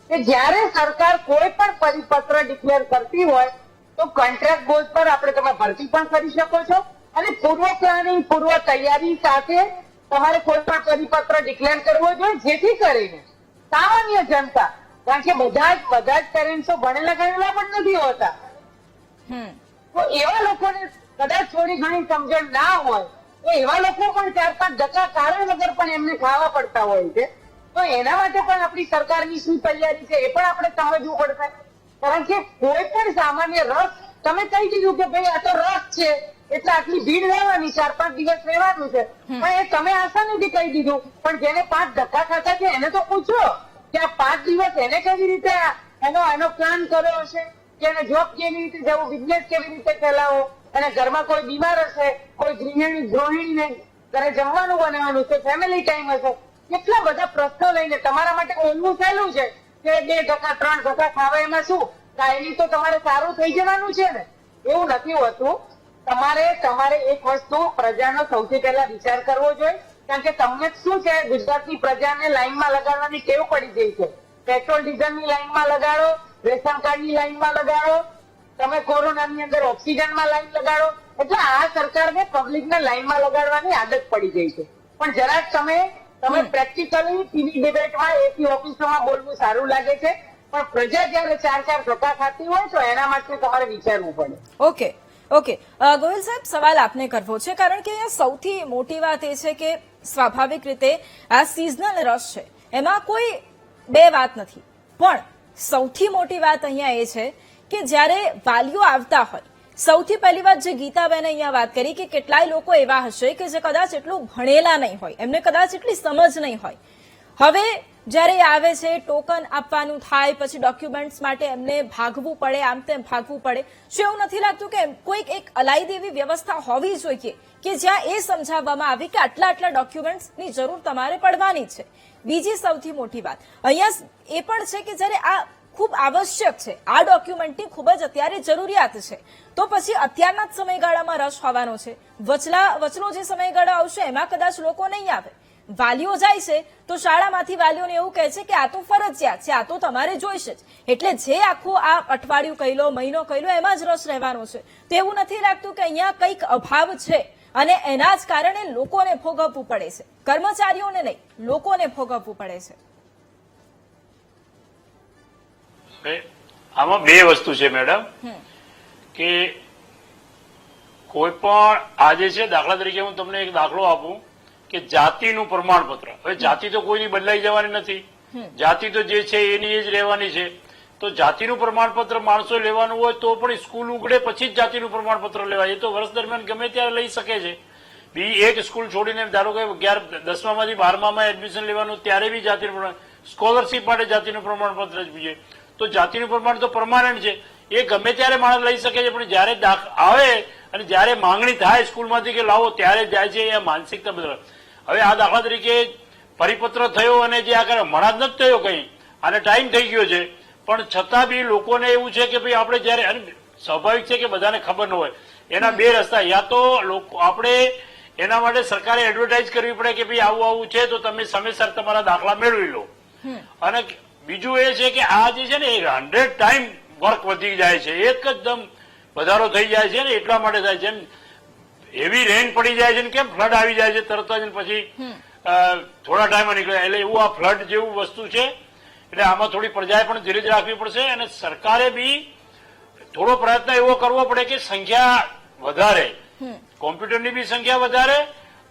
Speaker 4: કે જ્યારે સરકાર કોઈ પણ પરિપત્ર ડિક્લેર કરતી હોય તો કોન્ટ્રાક્ટ બેઝ પર તમે ભરતી પણ કરી શકો છો અને પૂર્વ પ્લાનિંગ, પૂર્વ તૈયારી સાથે તમારે કોઈ પણ પરિપત્ર ડિક્લેર કરવો જોઈએ, જેથી કરીને સામાન્ય જનતા, કારણ કે બધા જ પેરેન્ટ્સો ભણેલા ગણેલા પણ નથી હોતા. તો એવા લોકોને કદાચ થોડી ઘણી સમજણ ના હોય તો એવા લોકો પણ 4-5 ધક્કા કારણ વગર પણ એમને ખાવા પડતા હોય છે. તો એના માટે પણ આપણી સરકારની શું તૈયારી છે એ પણ આપણે સમજવું પડશે. કારણ કે કોઈ પણ સામાન્ય રસ, તમે કહી દીધું કે ભાઈ આ તો રસ છે એટલે આટલી ભીડ રહેવાની, 4-5 દિવસ રહેવાનું છે, પણ એ તમે આસાનીથી કહી દીધું. પણ જેને 5 ધક્કા ખાતા છે એને તો પૂછો કે આ 5 દિવસ એને કેવી રીતે એનો પ્લાન કર્યો હશે, કે એને જોબ કેવી રીતે જવું, બિઝનેસ કેવી રીતે ચલાવો, અને ઘરમાં કોઈ બીમાર હશે, કોઈ ગૃહિણીને ઘરે જમવાનું બનાવવાનું છે, ફેમિલી ટાઈમ હશે, કેટલા બધા પ્રશ્નો લઈને તમારા માટે ઓલવું સહેલું છે કે 2 ધક્કા 3 ધક્કા ખાવા, એમાં શું કાયમી તો તમારે સારું થઈ જવાનું છે ને. એવું નથી હોતું. તમારે એક વસ્તુ પ્રજાનો સૌથી પહેલા વિચાર કરવો જોઈએ. કારણ કે તમને શું છે, ગુજરાતની પ્રજાને લાઈનમાં લગાડવાની ટેવ પડી ગઈ છે. પેટ્રોલ ડીઝલની લાઈનમાં લગાડો, રેશન કાર્ડની લાઈનમાં લગાડો, તમે કોરોનાની અંદર ઓક્સિજનમાં લાઈન લગાડો, એટલે આ સરકારને પબ્લિકને લાઈનમાં લગાડવાની આદત પડી ગઈ છે. પણ જરાક તમે પ્રેક્ટિકલી ટીવી ડિબેટમાં એસી ઓફિસોમાં બોલવું સારું લાગે છે, પણ પ્રજા જયારે 4-4 ધક્કા ખાતી હોય તો એના માટે તમારે વિચારવું પડે.
Speaker 1: ઓકે ગોહિલ સાહેબ, સવાલ આપને કરવો છે, કારણ કે અહીંયા સૌથી મોટી વાત એ છે કે સ્વાભાવિક રીતે આ સિઝનલ રશ છે, એમાં કોઈ બે વાત નથી, પણ સૌથી મોટી વાત અહીંયા એ છે કે જ્યારે વાલીઓ આવતા હોય, સૌથી પહેલી વાત જે ગીતાબેને અહીંયા વાત કરી કે કેટલાય લોકો એવા હશે કે જે કદાચ એટલું ભણેલા નહીં હોય, એમને કદાચ એટલી સમજ નહીં હોય. હવે જ્યારે આવે છે, ટોકન આપવાનું થાય, પછી ડોક્યુમેન્ટ્સ માટે એમને ભાગવું પડે, આમ તેમ ભાગવું પડે. શું એવું નથી લાગતું કે કોઈક એક અલાયદી એવી વ્યવસ્થા હોવી જોઈએ કે જ્યાં એ સમજાવવામાં આવે કે આટલા ડોક્યુમેન્ટ્સની જરૂર તમારે પડવાની છે? બીજી સૌથી મોટી વાત અહીંયા એ પણ છે કે જ્યારે આ ખૂબ આવશ્યક છે, આ ડોક્યુમેન્ટની ખૂબ જ અત્યારે જરૂરિયાત છે, તો પછી અત્યારના જ સમયગાળામાં રસ હોવાનો છે. વચલો જે સમયગાળો આવશે એમાં કદાચ લોકો નહીં આવે. વાલીઓ જાય છે તો શાળામાંથી વાલીઓને એવું કહે છે કે આ તો ફરજિયાત છે, આ તો તમારે જોઈશે જ, એટલે જે આખું આ અઠવાડિયું કહી લો, મહિનો કહી લો, એમાં જ રસ રહેવાનો છે. તો એવું નથી લાગતું કે અહીંયા કંઈક અભાવ છે અને એના જ કારણે લોકોને ભોગવવું પડે છે, કર્મચારીઓને નહીં, લોકોને ભોગવવું પડે છે?
Speaker 3: આમાં બે વસ્તુ છે મેડમ, કે કોઈ પણ આજે છે, દાખલા તરીકે હું તમને એક દાખલો આપું કે જાતિનું પ્રમાણપત્ર. હવે જાતિ તો કોઈની બદલાઈ જવાની નથી, જાતિ તો જે છે એની એ જ રહેવાની છે. તો જાતિનું પ્રમાણપત્ર માણસો લેવાનું હોય તો પણ સ્કૂલ ઉગડે પછી જ જાતિનું પ્રમાણપત્ર લેવાય. એ તો વર્ષ દરમિયાન ગમે ત્યારે લઈ શકે છે. બીજી એક સ્કૂલ છોડીને ધારો કે 10મામાંથી 12મામાં એડમિશન લેવાનું ત્યારે બી જાતિનું, સ્કોલરશીપ માટે જાતિનું પ્રમાણપત્ર જ જોઈએ. તો જાતિનું પ્રમાણ તો પરમાનન્ટ છે, એ ગમે ત્યારે માણસ લઈ શકે છે. પણ જયારે આવે અને જયારે માંગણી થાય સ્કૂલમાંથી કે લાવો, ત્યારે જાય છે. એ માનસિકતા બદલાય. હવે આ દાખલા તરીકે પરિપત્ર થયો અને જે આ હમણાં જ નથી થયો, કઈ આને ટાઈમ થઈ ગયો છે, પણ છતાં બી લોકોને એવું છે કે ભાઈ આપણે જયારે, સ્વાભાવિક છે કે બધાને ખબર ન હોય, એના બે રસ્તા, યા તો લોકો આપણે એના માટે સરકારે એડવર્ટાઇઝ કરવી પડે કે ભાઈ આવું આવું છે તો તમે સમયસર તમારા દાખલા મેળવી લો. અને બીજું એ છે કે આ જે છે ને એ 100 ટાઈમ વર્ક વધી જાય છે, એકદમ વધારો થઈ જાય છે ને એટલા માટે થાય છે. એવી રેન પડી જાય છે ને કેમ ફ્લડ આવી જાય છે તરત જ, પછી થોડા ટાઈમમાં નીકળે, એટલે એવું આ ફ્લડ જેવું વસ્તુ છે. એટલે આમાં થોડી પ્રજાએ પણ ધીરજ રાખવી પડશે અને સરકારે બી થોડો પ્રયત્ન એવો કરવો પડે કે સંખ્યા વધારે, કોમ્પ્યુટરની બી સંખ્યા વધારે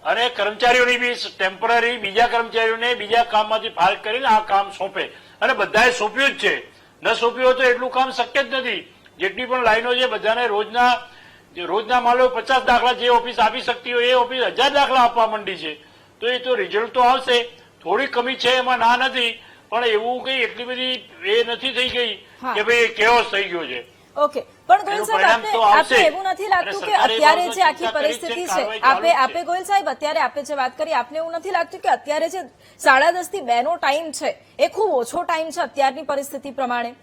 Speaker 3: અને કર્મચારીઓની બી ટેમ્પરરી બીજા કર્મચારીઓને બીજા કામમાંથી ફાળક કરીને આ કામ સોંપે. અને બધાએ સોંપ્યું જ છે, ન સોંપ્યું હોય તો એટલું કામ શક્ય જ નથી. જેટલી પણ લાઈનો છે બધાને રોજના માલો 50 દાખલા જે ઓફિસ આપી શકતી હોય એ ઓફિસ 1000 દાખલા આપવા માંડી છે. તો એ તો રિઝલ્ટ તો આવશે. થોડી કમી છે એમાં ના નથી, પણ એવું કઈ એટલી બધી એ નથી થઈ ગઈ કે ભાઈ કેઓસ થઈ ગયો છે.
Speaker 1: ઓકે, પણ ગોયલ સાહેબ આપને એવું નથી લાગતું કે અત્યારે જે આખી પરિસ્થિતિ છે, આપે ગોયલ સાહેબ અત્યારે આપે જે વાત કરી, આપને એવું નથી લાગતું કે અત્યારે જે 10:30 થી 2 નો ટાઈમ છે એ ખૂબ ઓછો ટાઈમ છે અત્યારની પરિસ્થિતિ પ્રમાણે?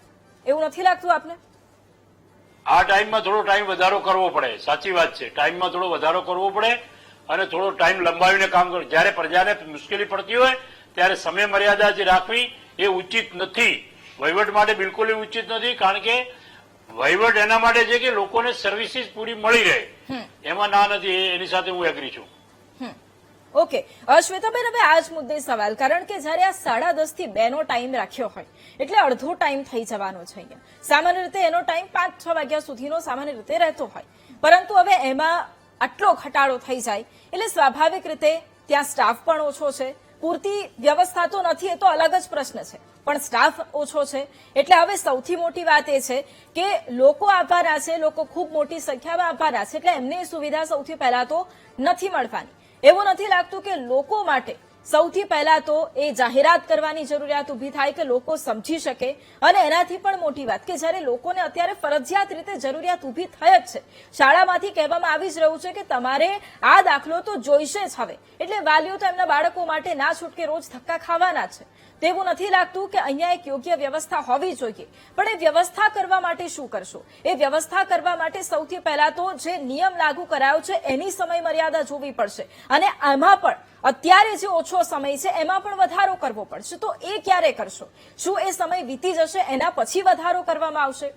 Speaker 1: એવું નથી લાગતું આપને?
Speaker 3: આ ટાઈમમાં થોડો ટાઈમ વધારો કરવો પડે, સાચી વાત છે. ટાઈમમાં થોડો વધારો કરવો પડે અને થોડો ટાઈમ લંબાવીને કામ કરવું. જયારે પ્રજાને મુશ્કેલી પડતી હોય ત્યારે સમય મર્યાદા જે રાખવી એ ઉચિત નથી, વહીવટ માટે બિલકુલ ઉચિત નથી. કારણ કે વહીવટ એના માટે છે કે લોકોને સર્વિસીસ પૂરી મળી રહે, એમાં ના નથી. એની સાથે હું એગ્રી છું.
Speaker 1: ઓકે શ્વેતાબેન, હવે આ જ મુદ્દે સવાલ, કારણ કે જયારે આ 10:30 થી 2 નો ટાઈમ રાખ્યો હોય એટલે અડધો ટાઈમ થઈ જવાનો છે અહીંયા. સામાન્ય રીતે એનો ટાઈમ 5-6 વાગ્યા સુધીનો સામાન્ય રીતે રહેતો હોય, પરંતુ હવે એમાં આટલો ઘટાડો થઈ જાય એટલે સ્વાભાવિક રીતે ત્યાં સ્ટાફ પણ ઓછો છે, પૂરતી વ્યવસ્થા તો નથી, એ તો અલગ જ પ્રશ્ન છે, પણ સ્ટાફ ઓછો છે. એટલે હવે સૌથી મોટી વાત એ છે કે લોકો આવવાના છે, લોકો ખૂબ મોટી સંખ્યામાં આવવાના છે, એટલે એમને સુવિધા સૌથી પહેલા તો નથી મળવાની. એવું નથી લાગતું કે લોકો માટે સૌથી પહેલા તો એ જાહેરાત કરવાની જરૂરિયાત ઉભી થાય કે લોકો સમજી શકે? અને એનાથી પણ મોટી વાત કે જ્યારે લોકોને અત્યારે ફરજિયાત રીતે જરૂરિયાત ઉભી થઈ જ છે, શાળામાંથી કહેવામાં આવી જ રહ્યું છે કે તમારે આ દાખલો તો જોઈશે જ હવે, એટલે વાલીઓ તો એમના બાળકો માટે ના છૂટકે રોજ ધક્કા ખાવાના છે. તેવું નથી લાગતું કે અહીંયા એક યોગ્ય વ્યવસ્થા હોવી જોઈએ, પણ એ વ્યવસ્થા કરવા માટે શું કરશો? એ વ્યવસ્થા કરવા માટે સૌથી પહેલા તો જે નિયમ લાગુ કરાયો છે એની સમય મર્યાદા જોવી પડશે, અને આમાં પણ અત્યારે જે ઓછો સમય છે એમાં પણ વધારો કરવો પડશે. તો એ ક્યારે કરશો? શું એ સમય વીતી જશે એના પછી વધારો કરવામાં આવશે?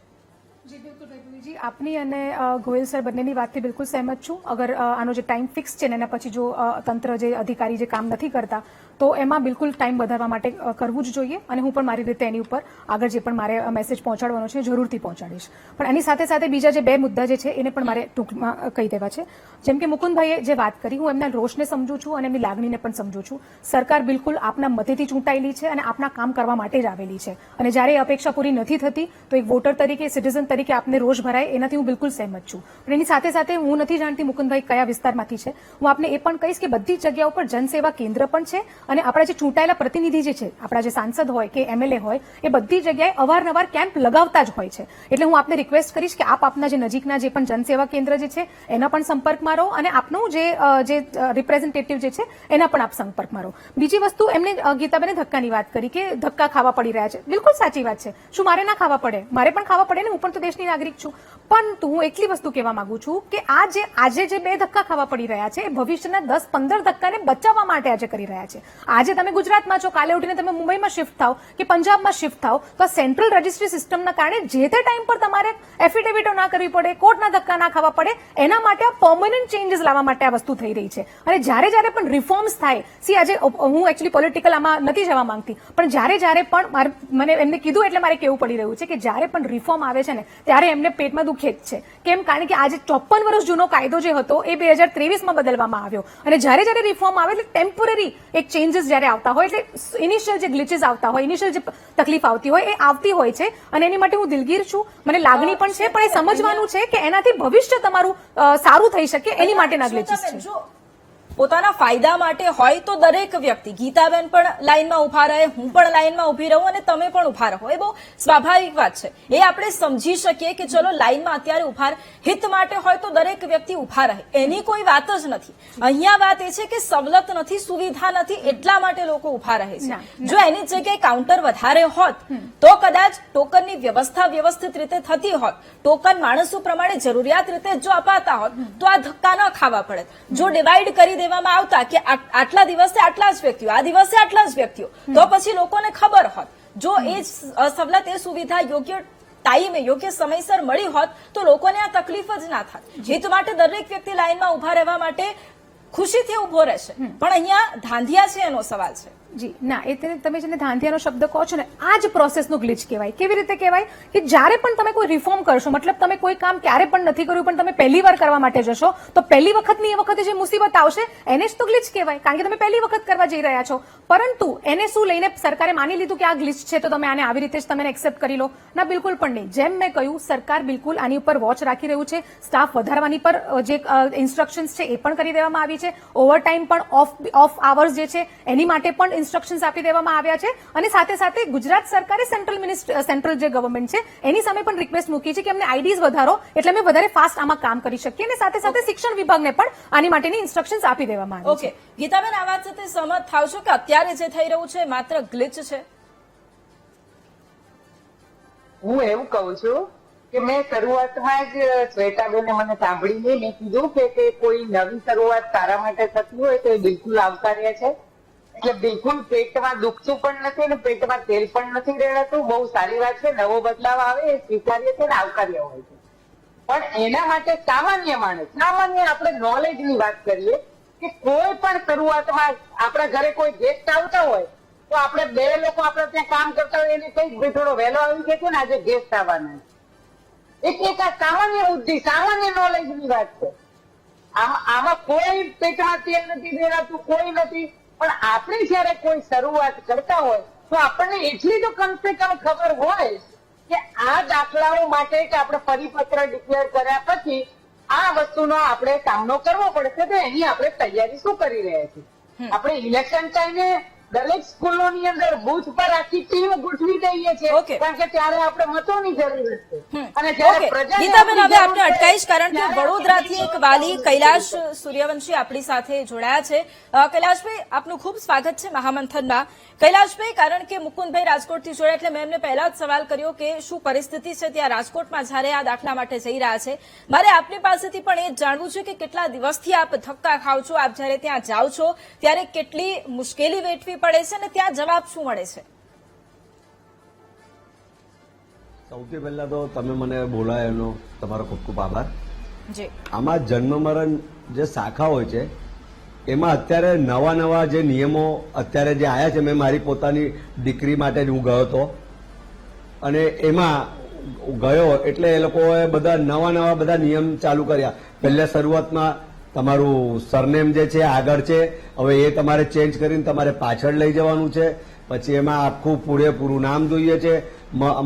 Speaker 5: જી બિલકુલ વૈભવીજી, આપની અને ગોયલ સર બંનેની વાતથી બિલકુલ સહેમત છું. અગર આનો જે ટાઈમ ફિક્સ છે ને એના પછી જો તંત્ર જે અધિકારી જે કામ નથી કરતા તો એમાં બિલકુલ ટાઈમ વધારવા માટે કરવું જ જોઈએ, અને હું પણ મારી રીતે એની ઉપર આગળ જે પણ મારે મેસેજ પહોંચાડવાનો છે જરૂરથી પહોંચાડીશ. પણ એની સાથે સાથે બીજા જે 2 મુદ્દા જે છે એને પણ મારે ટૂંકમાં કહી દેવા છે. જેમ કે મુકુંદભાઈએ જે વાત કરી, હું એમના રોષને સમજુ છું અને એમની લાગણીને પણ સમજુ છું. સરકાર બિલકુલ આપના મતેથી ચૂંટાયેલી છે અને આપના કામ કરવા માટે જ આવેલી છે, અને જ્યારે એ અપેક્ષા પૂરી નથી થતી તો એક વોટર તરીકે, સિટીઝન તરીકે આપને રોષ ભરાય, એનાથી હું બિલકુલ સહેમત છું. પણ એની સાથે સાથે હું નથી જાણતી મુકુંદભાઈ કયા વિસ્તારમાંથી છે. હું આપને એ પણ કહીશ કે બધી જગ્યાઓ પર જનસેવા કેન્દ્ર પણ છે, અને આપણા જે ચૂંટાયેલા પ્રતિનિધિ જે છે, આપણા જે સાંસદ હોય કે MLA હોય, એ બધી જગ્યાએ અવારનવાર કેમ્પ લગાવતા જ હોય છે. એટલે હું આપને રિક્વેસ્ટ કરીશ કે આપ આપના જે નજીકના જે પણ જનસેવા કેન્દ્ર જે છે એના પણ સંપર્કમાં રહો, અને આપનું જે રિપ્રેઝેન્ટેટિવ જે છે એના પણ આપ સંપર્કમાં રહો. બીજી વસ્તુ, એમને ગીતાબેને ધક્કાની વાત કરી કે ધક્કા ખાવા પડી રહ્યા છે. બિલકુલ સાચી વાત છે. શું મારે ના ખાવા પડે? મારે પણ ખાવા પડે ને, હું પણ તો દેશની નાગરિક છું. પરંતુ હું એટલી વસ્તુ કહેવા માંગુ છું કે આજે જે 2 ધક્કા ખાવા પડી રહ્યા છે એ ભવિષ્યના 10-15 ધક્કાને બચાવવા માટે આજે કરી રહ્યા છે. આજે તમે ગુજરાતમાં છો, કાલે ઉઠીને તમે મુંબઈમાં શિફ્ટ થાવ કે પંજાબમાં શિફ્ટ થાવ તો સેન્ટ્રલ રજિસ્ટ્રી સિસ્ટમના કારણે જે તે ટાઈમ પર તમારે એફિડેવિટો ના કરવી પડે, કોર્ટના ધક્કા ના ખાવા પડે, એના માટે આ પરમનન્ટ ચેન્જીસ લાવવા માટે આ વસ્તુ થઈ રહી છે. અને જ્યારે પણ રિફોર્મ્સ થાય, આજે હું એકચ્યુઅલી પોલિટિકલ આમાં નથી જવા માંગતી, પણ જ્યારે પણ મને એમને કીધું એટલે મારે કેવું પડી રહ્યું છે કે જ્યારે પણ રિફોર્મ આવે છે ને ત્યારે એમને પેટમાં દુખે જ છે. કેમ? કારણ કે આજે 54 વર્ષ જૂનો કાયદો જે હતો એ 2023માં બદલવામાં આવ્યો, અને જ્યારે રિફોર્મ આવે એટલે ટેમ્પરરી એક ચેન્જીસ જ્યારે આવતા હોય, એટલે ઇનિશિયલ જે ગ્લિચીસ આવતા હોય, ઇનિશિયલ જે તકલીફ આવતી હોય એ આવતી હોય છે, અને એની માટે હું દિલગીર છું, મને લાગણી પણ છે, પણ એ સમજવાનું છે કે એનાથી ભવિષ્ય તમારું સારું થઈ શકે એની માટેના ગ્લિચીસ છે.
Speaker 1: પોતાના ફાયદા માટે હોય તો દરેક વ્યક્તિ, ગીતાબેન પણ લાઈનમાં ઉભા રહે, હું પણ લાઈનમાં ઉભી રહું, અને તમે પણ ઉભા રહો, એ બહુ સ્વાભાવિક વાત છે. એ આપણે સમજી શકીએ કે ચલો લાઈનમાં અત્યારે ઉભા, હિત માટે હોય તો દરેક વ્યક્તિ ઉભા રહે, એની કોઈ વાત જ નથી. અહીંયા વાત એ છે કે સવલત નથી, સુવિધા નથી, એટલા માટે લોકો ઉભા રહે છે. જો એની જગ્યાએ કાઉન્ટર વધારે હોત તો કદાચ ટોકનની વ્યવસ્થા વ્યવસ્થિત રીતે થતી હોત, ટોકન માણસો પ્રમાણે જરૂરિયાત રીતે જો અપાતા હોત તો આ ધક્કા ન ખાવા પડે. જો ડિવાઈડ કરી દેવામાં આવતા કે આટલા દિવસે આટલા જ વ્યક્તિઓ, આ દિવસે આટલા જ વ્યક્તિઓ, તો પછી લોકોને ખબર હોત. જો એ સવલત, એ સુવિધા યોગ્ય ટાઈમે, યોગ્ય સમયસર મળી હોત તો લોકોને આ તકલીફ જ ના થાત. હિત માટે દરેક વ્યક્તિ લાઈનમાં ઉભા રહેવા માટે ખુશીથી ઉભો રહેશે, પણ અહીંયા ધાંધિયા છે એનો સવાલ છે.
Speaker 5: જી ના, એ તમે જેને ધાંધિયાનો શબ્દ કહો છો ને, આ જ પ્રોસેસનું ગ્લિચ કહેવાય. કેવી રીતે કહેવાય કે જ્યારે પણ તમે કોઈ રિફોર્મ કરશો, મતલબ તમે કોઈ કામ ક્યારે પણ નથી કર્યું પણ તમે પહેલી વાર કરવા માટે જશો, તો પહેલી વખતની એ વખતે જે મુસીબત આવશે એને જ તો ગ્લિચ કહેવાય, કારણ કે તમે પહેલી વખત કરવા જઈ રહ્યા છો. પરંતુ એને શું લઈને સરકારે માની લીધું કે આ ગ્લિચ છે તો તમે આને આવી રીતે જ તમે એક્સેપ્ટ કરી લો? ના, બિલકુલ પણ નહીં. જેમ મેં કહ્યું, સરકાર બિલકુલ આની ઉપર વોચ રાખી રહ્યું છે. સ્ટાફ વધારવાની પર જે ઇન્સ્ટ્રક્શન્સ છે એ પણ કરી દેવામાં આવી છે. ઓવરટાઈમ પણ ઓફ આવર્સ જે છે એની માટે પણ ઇન્સ્ટ્રક્શન્સ આપી દેવામાં આવ્યા છે, અને સાથે સાથે ગુજરાત સરકારે સેન્ટ્રલ જે ગવર્મેન્ટ છે એની સામે પણ રિક્વેસ્ટ મૂકી છે કે અમને આઈડીઝ વધારો, એટલે અમે વધારે ફાસ્ટ આમાં કામ કરી શકીએ, અને સાથે સાથે શિક્ષણ વિભાગને પણ આની માટેની ઇન્સ્ટ્રક્શન્સ આપી દેવામાં આવી છે.
Speaker 1: ઓકે ગીતાબેન, આ વાત સાથે સહમત થાવ છો કે અત્યારે જે થઈ રહ્યું છે માત્ર ગ્લિચ છે?
Speaker 4: હું એવું કહું છું કે મેં શરૂઆતમાં જ શ્વેતાબેને મને સાંભળીને મેં કીધું કે કોઈ નવી શરૂઆત તારા માટે થતી હોય તો એ બિલકુલ આવકાર્ય છે. એટલે બિલકુલ પેટમાં દુખતું પણ નથી ને પેટમાં તેલ પણ નથી રેડાતું. બહુ સારી વાત છે. નવો બદલાવ આવે એ સ્વીકાર્ય છે ને આવકાર્ય હોય છે. પણ એના માટે સામાન્ય માણસ, સામાન્ય આપણે નોલેજની વાત કરીએ કે કોઈ પણ શરૂઆતમાં આપણા ઘરે કોઈ ગેસ્ટ આવતા હોય તો આપણે બે લોકો આપણે ત્યાં કામ કરતા હોય એને કઈ ભાઈ થોડો વહેલો આવી જશે ને આજે ગેસ્ટ આવવાના છે. એક આ સામાન્ય બુદ્ધિ સામાન્ય નોલેજ ની વાત છે. આમાં કોઈ પેટમાં તેલ નથી દેવાતું, કોઈ નથી. પણ આપણે જયારે કોઈ શરૂઆત કરતા હોય તો આપણને એટલી તો કમસે કમ ખબર હોય કે આ દાખલાઓ માટે કે આપણે પરિપત્ર ડિક્લેર કર્યા પછી આ વસ્તુનો આપણે સામનો કરવો પડશે તો એની આપણે તૈયારી શું કરી રહ્યા છીએ. આપણે ઇલેક્શન ટાઈમે દરેક સ્કૂલોની અંદર બૂથ પર આખી ટીમ ગોઠવી દઈએ છીએ
Speaker 1: Okay.
Speaker 4: કારણ કે ત્યારે આપણે મતોની જરૂર છે અને
Speaker 1: ઓકે
Speaker 4: જ્યારે પ્રજાને
Speaker 1: ગીતાબેન, હવે
Speaker 4: આપણી
Speaker 1: આપને
Speaker 4: જરૂર
Speaker 1: અટકાઈશ
Speaker 4: છે,
Speaker 1: કારણ કે
Speaker 4: ત્યારે
Speaker 1: વડોદરાથી એક વાલી કૈલાશ સૂર્યવંશી આપણી સાથે જોડાયા છે. કૈલાશભાઈ, આપનું ખૂબ સ્વાગત છે મહામંથનમાં. કૈલાશભાઈ, કારણ કે મુકુંદભાઈ રાજકોટથી જોડાયા એટલે મેં એમને પહેલા જ સવાલ કર્યો કે શું પરિસ્થિતિ છે ત્યાં રાજકોટમાં જ્યારે આ દાખલા માટે જઈ રહ્યા છે. મારે આપની પાસેથી પણ એ જ જાણવું છે કે કેટલા દિવસથી આપ ધક્કા ખાવ છો, આપ જ્યારે ત્યાં જાઓ છો ત્યારે કેટલી મુશ્કેલી વેઠવી પડે છે અને ત્યાં જવાબ શું મળે છે?
Speaker 6: સૌથી પહેલા તો તમે મને બોલાય એનો તમારો ખૂબ ખૂબ આભાર.
Speaker 1: જી,
Speaker 6: આમાં જન્મ મરણ જે શાખા હોય છે એમાં અત્યારે નવા નવા જે નિયમો અત્યારે જે આવ્યા છે, મેં મારી પોતાની દીકરી માટે જ હું ગયો હતો અને એમાં ગયો એટલે એ લોકોએ બધા નવા બધા નિયમ ચાલુ કર્યા. પહેલા શરૂઆતમાં તમારું સરનેમ જે છે આગળ છે, હવે એ તમારે ચેન્જ કરીને તમારે પાછળ લઈ જવાનું છે. પછી એમાં આખું પૂરેપૂરું નામ જોઈએ છે,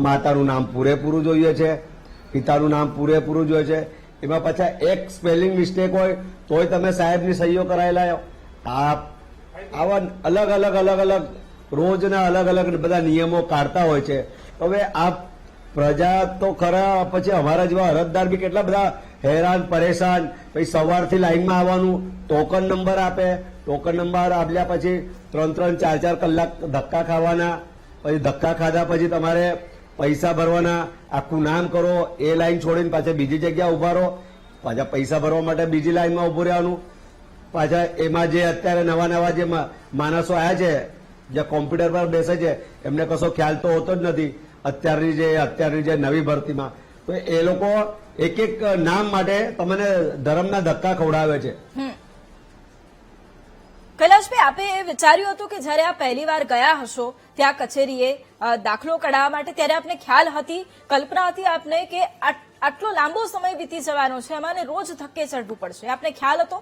Speaker 6: માતાનું નામ પૂરેપૂરું જોઈએ છે, પિતાનું નામ પૂરેપૂરું જોઈએ છે. એમાં પાછા એક સ્પેલિંગ મિસ્ટેક હોય તોય તમે સાહેબની સહીઓ કરાયેલા. આવા અલગ રોજના અલગ બધા નિયમો કાઢતા હોય છે. હવે આ પ્રજા તો ખરા, પછી અમારા જેવા અરજદાર બી કેટલા બધા હેરાન પરેશાન. પછી સવારથી લાઈનમાં આવવાનું, ટોકન નંબર આપે, ટોકન નંબર આપ્યા પછી 3-4 કલાક ધક્કા ખાવાના. પછી ધક્કા ખાધા પછી તમારે પૈસા ભરવાના, આખું નામ કરો, એ લાઈન છોડીને પાછા બીજી જગ્યા ઉભા રહો, પાછા પૈસા ભરવા માટે બીજી લાઈનમાં ઉભું રહેવાનું. પાછા એમાં જે અત્યારે નવા જે માણસો આવ્યા છે જે કોમ્પ્યુટર પર બેસે છે એમને કશો ખ્યાલ તો હોતો જ નથી અત્યારની જે નવી ભરતીમાં. તો એ લોકો એક નામ માટે તમને ધર્મના ધક્કા ખવડાવે છે.
Speaker 1: કૈલાશભાઈ, આપે એ વિચાર્યું હતું કે જ્યારે આપ પહેલી વાર ગયા હશો ત્યાં કચેરીએ દાખલો કઢાવવા માટે ત્યારે આપને ખ્યાલ હતી, કલ્પના હતી આપને કે આટલો લાંબો સમય વીતી જવાનો છે, અમારે રોજ ધક્કે ચડવું પડશે, આપને ખ્યાલ હતો?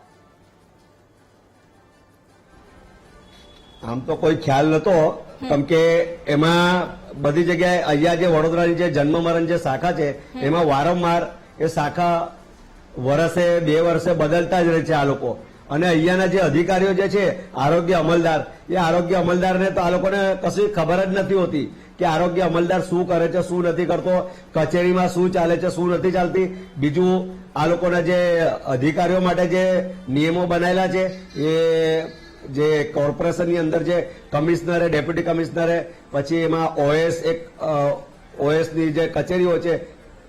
Speaker 6: આમ તો કોઈ ખ્યાલ નતો, કેમ કે એમાં બધી જગ્યાએ અહીંયા જે વડોદરાની જે જન્મ મરણ જે શાખા છે એમાં વારંવાર એ શાખા વર્ષે 2 વર્ષે બદલતા જ રહે છે આ લોકો. અને અહીંયાના જે અધિકારીઓ જે છે આરોગ્ય અમલદાર, એ આરોગ્ય અમલદારને તો આ લોકોને કશી ખબર જ નથી હોતી કે આરોગ્ય અમલદાર શું કરે છે, શું નથી કરતો, કચેરીમાં શું ચાલે છે, શું નથી ચાલતી. બીજું આ લોકોના જે અધિકારીઓ માટે જે નિયમો બનાવેલા છે એ જે કોર્પોરેશનની અંદર જે કમિશનરે, ડેપ્યુટી કમિશનરે, પછી એમાં ઓએસની જે કચેરીઓ છે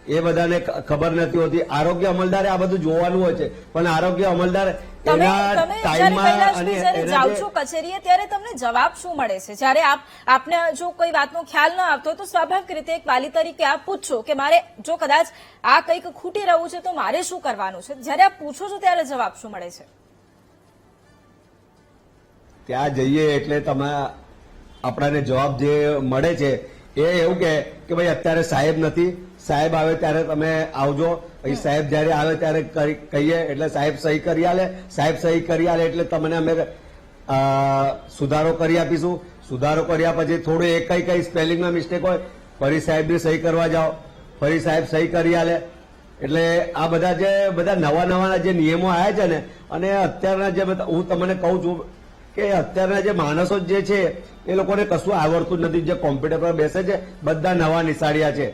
Speaker 6: એ બધાને ખબર નથી હોતી. આરોગ્ય અમલદારે આ બધું જોવાનું હોય છે, પણ આરોગ્ય અમલદાર
Speaker 1: તમે
Speaker 6: એના
Speaker 1: જ્યારે
Speaker 6: ટાઈમમાં અને
Speaker 1: કૈલાશભાઈ
Speaker 6: એના
Speaker 1: જાઓ
Speaker 6: જે
Speaker 1: છો કચેરીએ ત્યારે તમને જવાબ શું મળે છે? જ્યારે આપને જો કોઈ વાતનો ખ્યાલ ન આવતો હોય તો સ્વાભાવિક રીતે એક વાલી તરીકે આપ પૂછો કે મારે જો કદાચ આ કંઈક ખૂટી રહ્યું છે તો મારે શું કરવાનું છે. જ્યારે આપ પૂછો છો ત્યારે જવાબ શું મળે છે?
Speaker 6: ત્યાં જઈએ એટલે તમે આપણાને જવાબ જે મળે છે એ એવું કે ભાઈ અત્યારે સાહેબ નથી, સાહેબ આવે ત્યારે તમે આવજો. પછી સાહેબ જયારે આવે ત્યારે કહીએ એટલે સાહેબ સહી કરી આલે, સાહેબ સહી કરી આલે એટલે તમને અમે સુધારો કરી આપીશું. સુધારો કર્યા પછી થોડું કઈ સ્પેલિંગમાં મિસ્ટેક હોય ફરી સાહેબની સહી કરવા જાઓ, ફરી સાહેબ સહી કરી આલે. એટલે આ બધા નવા જે નિયમો આવ્યા છે ને, અને અત્યારના જે હું તમને કહું છું કે અત્યારના જે માણસો જે છે એ લોકોને કશું આવડતું નથી. જે કોમ્પ્યુટર પર બેસે છે બધા નવા નિશાળિયા છે.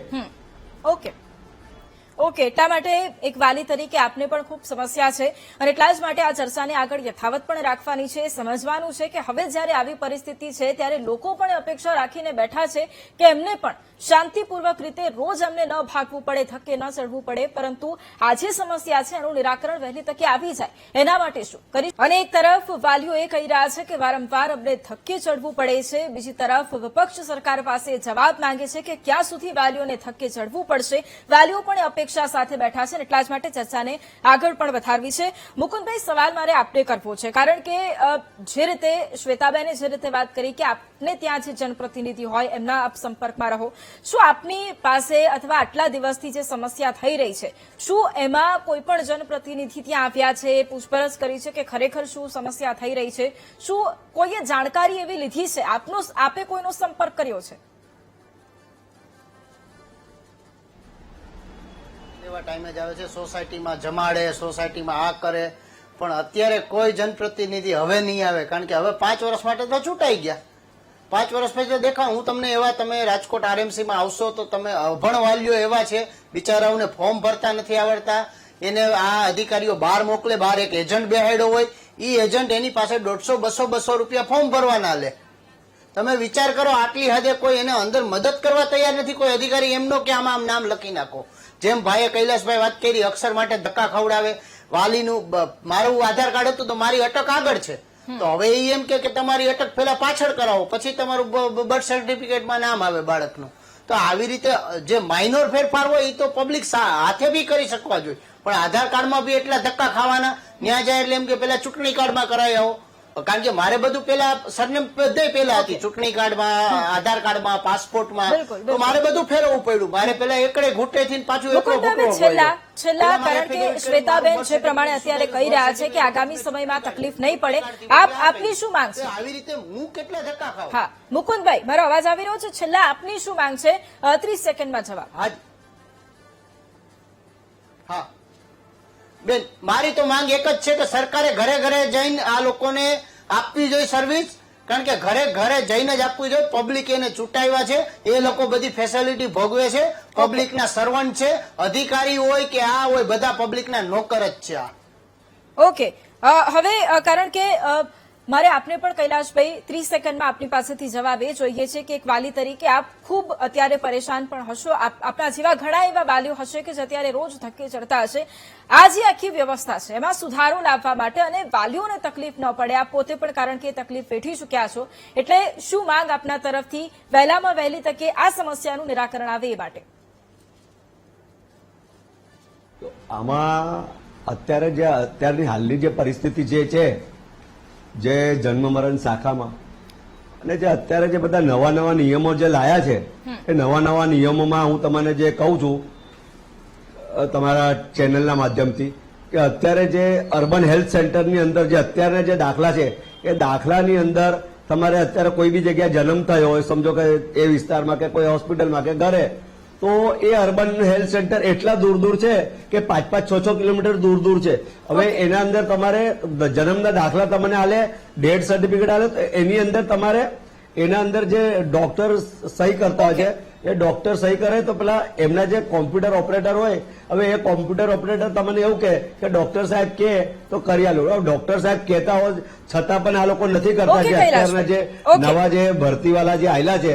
Speaker 1: ઓકે, એટલા માટે એક વાલી તરીકે આપને પણ ખૂબ સમસ્યા છે અને એટલા જ માટે આ ચર્ચાને આગળ યથાવત પણ રાખવાની છે. સમજવાનું છે કે હવે જ્યારે આવી પરિસ્થિતિ છે ત્યારે લોકો પણ અપેક્ષા રાખીને બેઠા છે કે એમને પણ શાંતિપૂર્વક રીતે રોજ એમને ન ભાગવું પડે, ધક્કે ન ચડવું પડે, પરંતુ આ જે સમસ્યા છે એનું નિરાકરણ વહેલી તકે આવી જાય એના માટે શું કરી. અને એક તરફ વાલીઓ એ કહી રહ્યા છે કે વારંવાર અમને ધક્કે ચડવું પડે છે, બીજી તરફ વિપક્ષ સરકાર પાસે જવાબ માંગે છે કે ક્યાં સુધી વાલીઓને ધક્કે ચડવું પડશે. વાલીઓ પણ અપેક્ષા અપેક્ષા સાથે બેઠા છે અને એટલા જ માટે ચર્ચાને આગળ પણ વધારવી છે. મુકુંદભાઈ, સવાલ મારે આપને કરવો છે, કારણ કે જે રીતે શ્વેતાબેને જે રીતે વાત કરી કે આપને ત્યાં જે જનપ્રતિનિધિ હોય એમના આપ સંપર્કમાં રહો, શું આપની પાસે અથવા આટલા દિવસથી જે સમસ્યા થઈ રહી છે, શું એમાં કોઈ પણ જનપ્રતિનિધિ ત્યાં આવ્યા છે, પૂછપરછ કરી છે કે ખરેખર શું સમસ્યા થઈ રહી છે? શું કોઈએ જાણકારી એવી લીધી છે? આપે કોઈનો સંપર્ક કર્યો છે?
Speaker 2: એવા ટાઈમે જ આવે છે, સોસાયટીમાં જમાડે, સોસાયટીમાં આ કરે, પણ અત્યારે કોઈ જનપ્રતિનિધિ હવે નહીં આવે, કારણ કે હવે 5 વર્ષ માટે તો ચૂંટાઈ ગયા. 5 વર્ષ પછી દેખાવ હું તમને એવા, તમે રાજકોટ RMC માં આવશો તો તમે અભણ વાલીઓ એવા છે, બિચારાઓને ફોર્મ ભરતા નથી આવડતા, એને આ અધિકારીઓ બહાર મોકલે, બહાર એક એજન્ટ બેહાડ્યો હોય, ઈ એજન્ટ એની પાસે 150, 200 રૂપિયા ફોર્મ ભરવાના લે. તમે વિચાર કરો, આટલી હદે કોઈ એને અંદર મદદ કરવા તૈયાર નથી કોઈ અધિકારી, એમનો કે આમાં આમ નામ લખી નાખો. જેમ ભાઈએ કૈલાસભાઈ વાત કરી, અક્ષર માટે ધક્કા ખવડાવે, વાલીનું મારું આધાર કાર્ડ હતું તો મારી અટક આગળ છે, તો હવે એ એમ કે તમારી અટક પેલા પાછળ કરાવો, પછી તમારું બર્થ સર્ટિફિકેટમાં નામ આવે બાળકનું. તો આવી રીતે જે માઇનોર ફેરફાર હોય એ તો પબ્લિક હાથે બી કરી શકવા જોઈએ, પણ આધાર કાર્ડમાં બી એટલા ધક્કા ખાવાના. ન્યા જાય એટલે એમ કે પેલા ચૂંટણી કાર્ડમાં કરાવી આવો, કારણ કે મારે બધું પેલા સરનેમ બધે પેલા હતી, ચૂંટણી કાર્ડમાં, આધાર કાર્ડમાં, પાસપોર્ટમાં, તો મારે બધું ફેરવવું પડ્યું. મારે પેલા એકડે ઘૂંટેથી પાછું એકડો ઘૂંટવો
Speaker 1: છેલ્લા કારણ કે શ્વેતાબેન જે પ્રમાણે અત્યારે કહી રહ્યા છે કે આગામી સમયમાં તકલીફ નહીં પડે, આપની શું માંગ છે?
Speaker 2: આવી રીતે હું કેટલા ધક્કા ખાવ?
Speaker 1: હા મુકુંદભાઈ, મારો અવાજ આવી રહ્યો છે? છેલ્લા આપની શું માંગ છે? 30 સેકન્ડમાં જવાબ.
Speaker 2: હા બેન, મારી તો માંગ એક જ છે કે સરકારે ઘરે ઘરે જઈને આ લોકોને આપવી જોઈએ સર્વિસ, કારણ કે ઘરે ઘરે જઈને જ આપવી જોઈએ. પબ્લિક એને ચૂંટાવ્યા છે, એ લોકો બધી ફેસિલિટી ભોગવે છે, પબ્લિકના સર્વન્ટ છે, અધિકારી હોય કે આ હોય, બધા પબ્લિકના નોકર જ છે આ.
Speaker 1: ઓકે, હવે કારણ કે મારે આપને પણ કૈલાશભાઈ 30 સેકન્ડમાં આપની પાસેથી જવાબ એ જોઈએ છે કે એક વાલી તરીકે આપ ખૂબ અત્યારે પરેશાન પણ હશો, આપના જેવા ઘણા એવા વાલીઓ હશે કે જે અત્યારે રોજ ધક્કે ચડતા હશે. આ જે આખી વ્યવસ્થા છે એમાં સુધારો લાવવા માટે અને વાલીઓને તકલીફ ન પડે, આપ પોતે પણ કારણ કે તકલીફ વેઠી ચૂક્યા છો, એટલે શું માંગ આપના તરફથી વહેલામાં વહેલી તકે આ સમસ્યાનું નિરાકરણ આવે એ માટે?
Speaker 6: આમાં અત્યારની હાલની જે પરિસ્થિતિ જે છે, જે જન્મ મરણ શાખામાં અને જે અત્યારે જે બધા નવા નવા નિયમો જે લાયા છે, એ નવા નવા નિયમોમાં હું તમને જે કહું છું તમારા ચેનલના માધ્યમથી, કે અત્યારે જે અર્બન હેલ્થ સેન્ટરની અંદર જે અત્યારે જે દાખલા છે, એ દાખલાની અંદર તમારે અત્યારે કોઈ બી જગ્યાએ જન્મ થયો હોય, સમજો કે એ વિસ્તારમાં કે કોઈ હોસ્પિટલમાં કે ઘરે, તો એ અર્બન હેલ્થ સેન્ટર એટલા દૂર દૂર છે કે 5-5, 6-6 કિલોમીટર દૂર દૂર છે. હવે એના અંદર તમારે જન્મના દાખલા તમને આલે, ડેથ સર્ટિફિકેટ આલે, તો એની અંદર તમારે એના અંદર જે ડોક્ટર સહી કરતા હોય છે, એ ડોક્ટર સહી કરે તો પેલા એમના જે કોમ્પ્યુટર ઓપરેટર હોય, હવે એ કોમ્પ્યુટર ઓપરેટર તમને એવું કે ડોક્ટર સાહેબ કે તો કરી આલો. ડોક્ટર સાહેબ કહેતા હોય છતાં પણ આ લોકો નથી કરતા. જે અત્યારના જે નવા જે ભરતીવાળા જે આવેલા છે,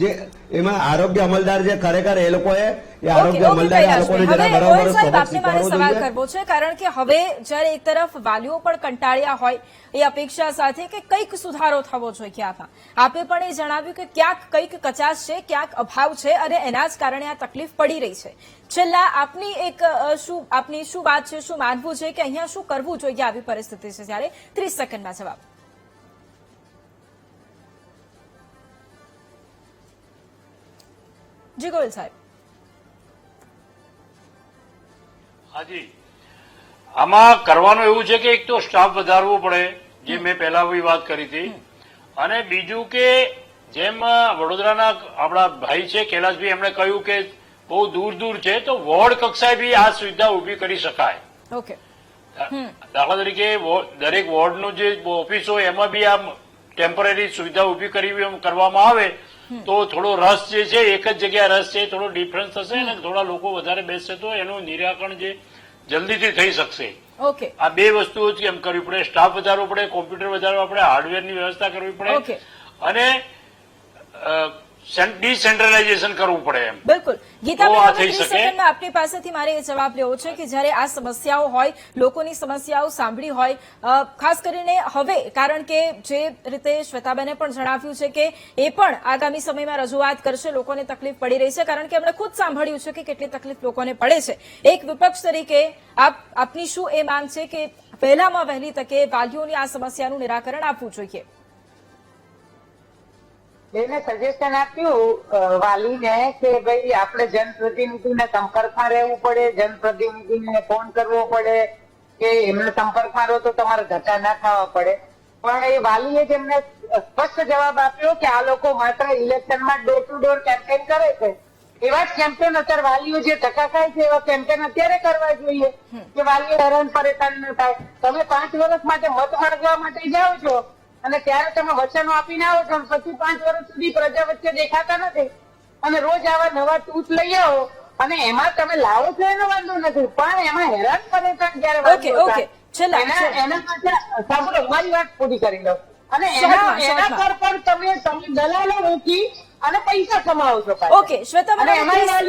Speaker 6: જે એમાં આરોગ્ય અમલદાર જે ખરેખર એ લોકોએ આરોગ્ય અમલદાર આ લોકોને જરા બરાબર સબક શીખવાડવો
Speaker 1: સવાલ
Speaker 6: જોઈએ.
Speaker 1: કરવો છે, કારણ કે હવે જયારે એક તરફ વાલીઓ પણ કંટાળ્યા હોય એ અપેક્ષા સાથે કે કંઈક સુધારો થવો જોઈએ આમાં, આપે પણ એ જણાવ્યું કે ક્યાંક કંઈક કચાશ છે, ક્યાંક અભાવ છે અને એના જ કારણે આ તકલીફ પડી રહી છે. છેલ્લા આપની શું વાત છે, શું માનવું છે કે અહીંયા શું કરવું જોઈએ આવી પરિસ્થિતિ છે ત્યારે? 30 સેકન્ડમાં જવાબ. જી ગોયલ સાહેબ.
Speaker 3: હાજી, આમાં કરવાનું એવું છે કે એક તો સ્ટાફ વધારવો પડે, જે મેં પહેલા બી વાત કરી હતી, અને બીજું કે જેમ વડોદરાના આપણા ભાઈ છે કૈલાસભાઈ, એમણે કહ્યું કે બહુ દૂર દૂર છે, તો વોર્ડ કક્ષાએ બી આ સુવિધા ઉભી કરી શકાય.
Speaker 1: ઓકે,
Speaker 3: દાખલા તરીકે દરેક વોર્ડનું જે ઓફિસ હોય એમાં બી આ ટેમ્પરરી સુવિધા ઉભી કરવામાં આવે તો થોડો રસ જે છે, એક જ જગ્યાએ રસ છે, થોડો ડિફરન્સ થશે અને થોડા લોકો વધારે બેસશે તો એનું નિરાકરણ જે જલ્દીથી થઈ શકશે.
Speaker 1: ઓકે,
Speaker 3: આ બે વસ્તુઓ જ એમ કરવી પડે, સ્ટાફ વધારવો પડે, કોમ્પ્યુટર વધારવા પડે, હાર્ડવેરની વ્યવસ્થા કરવી પડે, અને ડિસેન્ટ્રલાઇઝેશન કરવું પડે એમ.
Speaker 1: બિલકુલ ગીતાબેન,
Speaker 3: તો આ
Speaker 1: હવે
Speaker 3: થઈ
Speaker 1: 30
Speaker 3: શકે?
Speaker 1: સેકન્ડમાં આપની પાસેથી મારે એ જવાબ લેવો છે કે જ્યારે આ સમસ્યાઓ હોય, લોકોની સમસ્યાઓ સાંભળી હોય, ખાસ કરીને હવે, કારણ કે જે રીતે શ્વેતાબેને પણ જણાવ્યું છે કે એ પણ આગામી સમયમાં રજૂઆત કરશે, લોકોને તકલીફ પડી રહી છે, કારણ કે એમણે ખુદ સાંભળ્યું છે કે કેટલી તકલીફ લોકોને પડે છે. એક વિપક્ષ તરીકે આપની શું એ માંગ છે કે વહેલામાં વહેલી તકે વાલીઓની આ સમસ્યાનું નિરાકરણ આપવું જોઈએ?
Speaker 4: એને સજેશન આપ્યું વાલીને કે ભાઈ આપણે જનપ્રતિનિધિના સંપર્કમાં રહેવું પડે, જનપ્રતિનિધિને ફોન કરવો પડે કે એમના સંપર્કમાં રહો તો તમારે ધક્કા ના ખાવા પડે. પણ એ વાલીએ જ એમને સ્પષ્ટ જવાબ આપ્યો કે આ લોકો માત્ર ઇલેક્શનમાં ડોર ટુ ડોર કેમ્પેન કરે છે. એવા જ કેમ્પેન અત્યારે વાલીઓ જે ધક્કા ખાય છે એવા કેમ્પેન અત્યારે કરવા જોઈએ કે વાલીઓ હેરાન પરેશાન ન થાય. તમે 5 વર્ષ માટે મત માંગવા માટે જાઓ છો અને ત્યારે તમે વચનો આપીને આવો છો, પછી 5 વર્ષ સુધી પ્રજા વચ્ચે દેખાતા નથી અને રોજ આવા નવા ટૂથ લઈ આવો અને એમાં તમે લાવો છો એનો વાંધો નથી, પણ એમાં હેરાન પરેશાન જયારે વાલીઓ થાય, એના માટે સાંભળો મારી વાત પૂરી કરી લો. અને એના પર પણ તમે દલાલો મૂકી અને પૈસા કમાવો છો.
Speaker 1: ઓકે શ્વેતાબેન,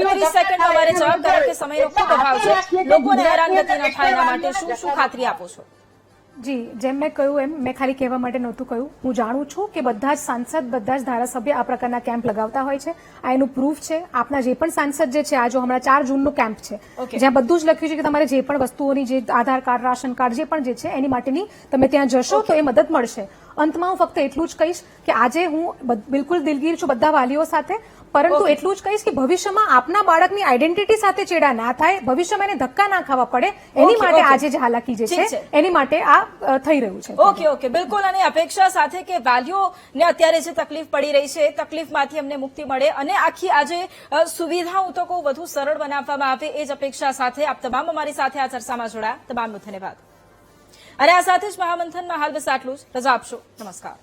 Speaker 1: 30 સેકન્ડમાં મારે જવાબ, કારણ કે સમયનો ખૂબ અભાવ છે. લોકોને હેરાનગતિ ન થાય એના માટે શું ખાતરી આપો છો?
Speaker 5: જી, જેમ મેં કહ્યું એમ મેં ખાલી કહેવા માટે નહોતું કહ્યું. હું જાણું છું કે બધા જ સાંસદ, બધા જ ધારાસભ્ય આ પ્રકારના કેમ્પ લગાવતા હોય છે. આ એનું પ્રૂફ છે. આપના જે પણ સાંસદ જે છે, આ જો હમણાં 4 જૂનનો કેમ્પ છે, જ્યાં બધું જ લખ્યું છે કે તમારે જે પણ વસ્તુઓની, જે આધાર કાર્ડ, રાશન કાર્ડ, જે પણ જે છે એની માટેની તમે ત્યાં જશો તો એ મદદ મળશે. અંતમાં હું ફક્ત એટલું જ કહીશ કે આજે હું બિલકુલ દિલગીર છું બધા વાલીઓ સાથે, પરંતુ એટલું જ કહીશ કે ભવિષ્યમાં આપના બાળકની આઈડેન્ટિટી સાથે ચેડા ના થાય, ભવિષ્યમાં એને ધક્કા ના ખાવા પડે, એની માટે આજે જે હાલાકી જે છે એની માટે આ થઈ રહ્યું છે.
Speaker 1: ઓકે બિલકુલ. અને અપેક્ષા સાથે કે વાલીઓને અત્યારે જે તકલીફ પડી રહી છે એ તકલીફમાંથી અમને મુક્તિ મળે અને આખી આજે સુવિધાઓ તો કહું વધુ સરળ બનાવવામાં આવે, એ જ અપેક્ષા સાથે આપ તમામ અમારી સાથે આ ચર્ચામાં જોડાયા. તમામનો ધન્યવાદ. અને આ સાથે જ મહામંથનમાં હાલ બસ આટલું જ. રજા આપશો. નમસ્કાર.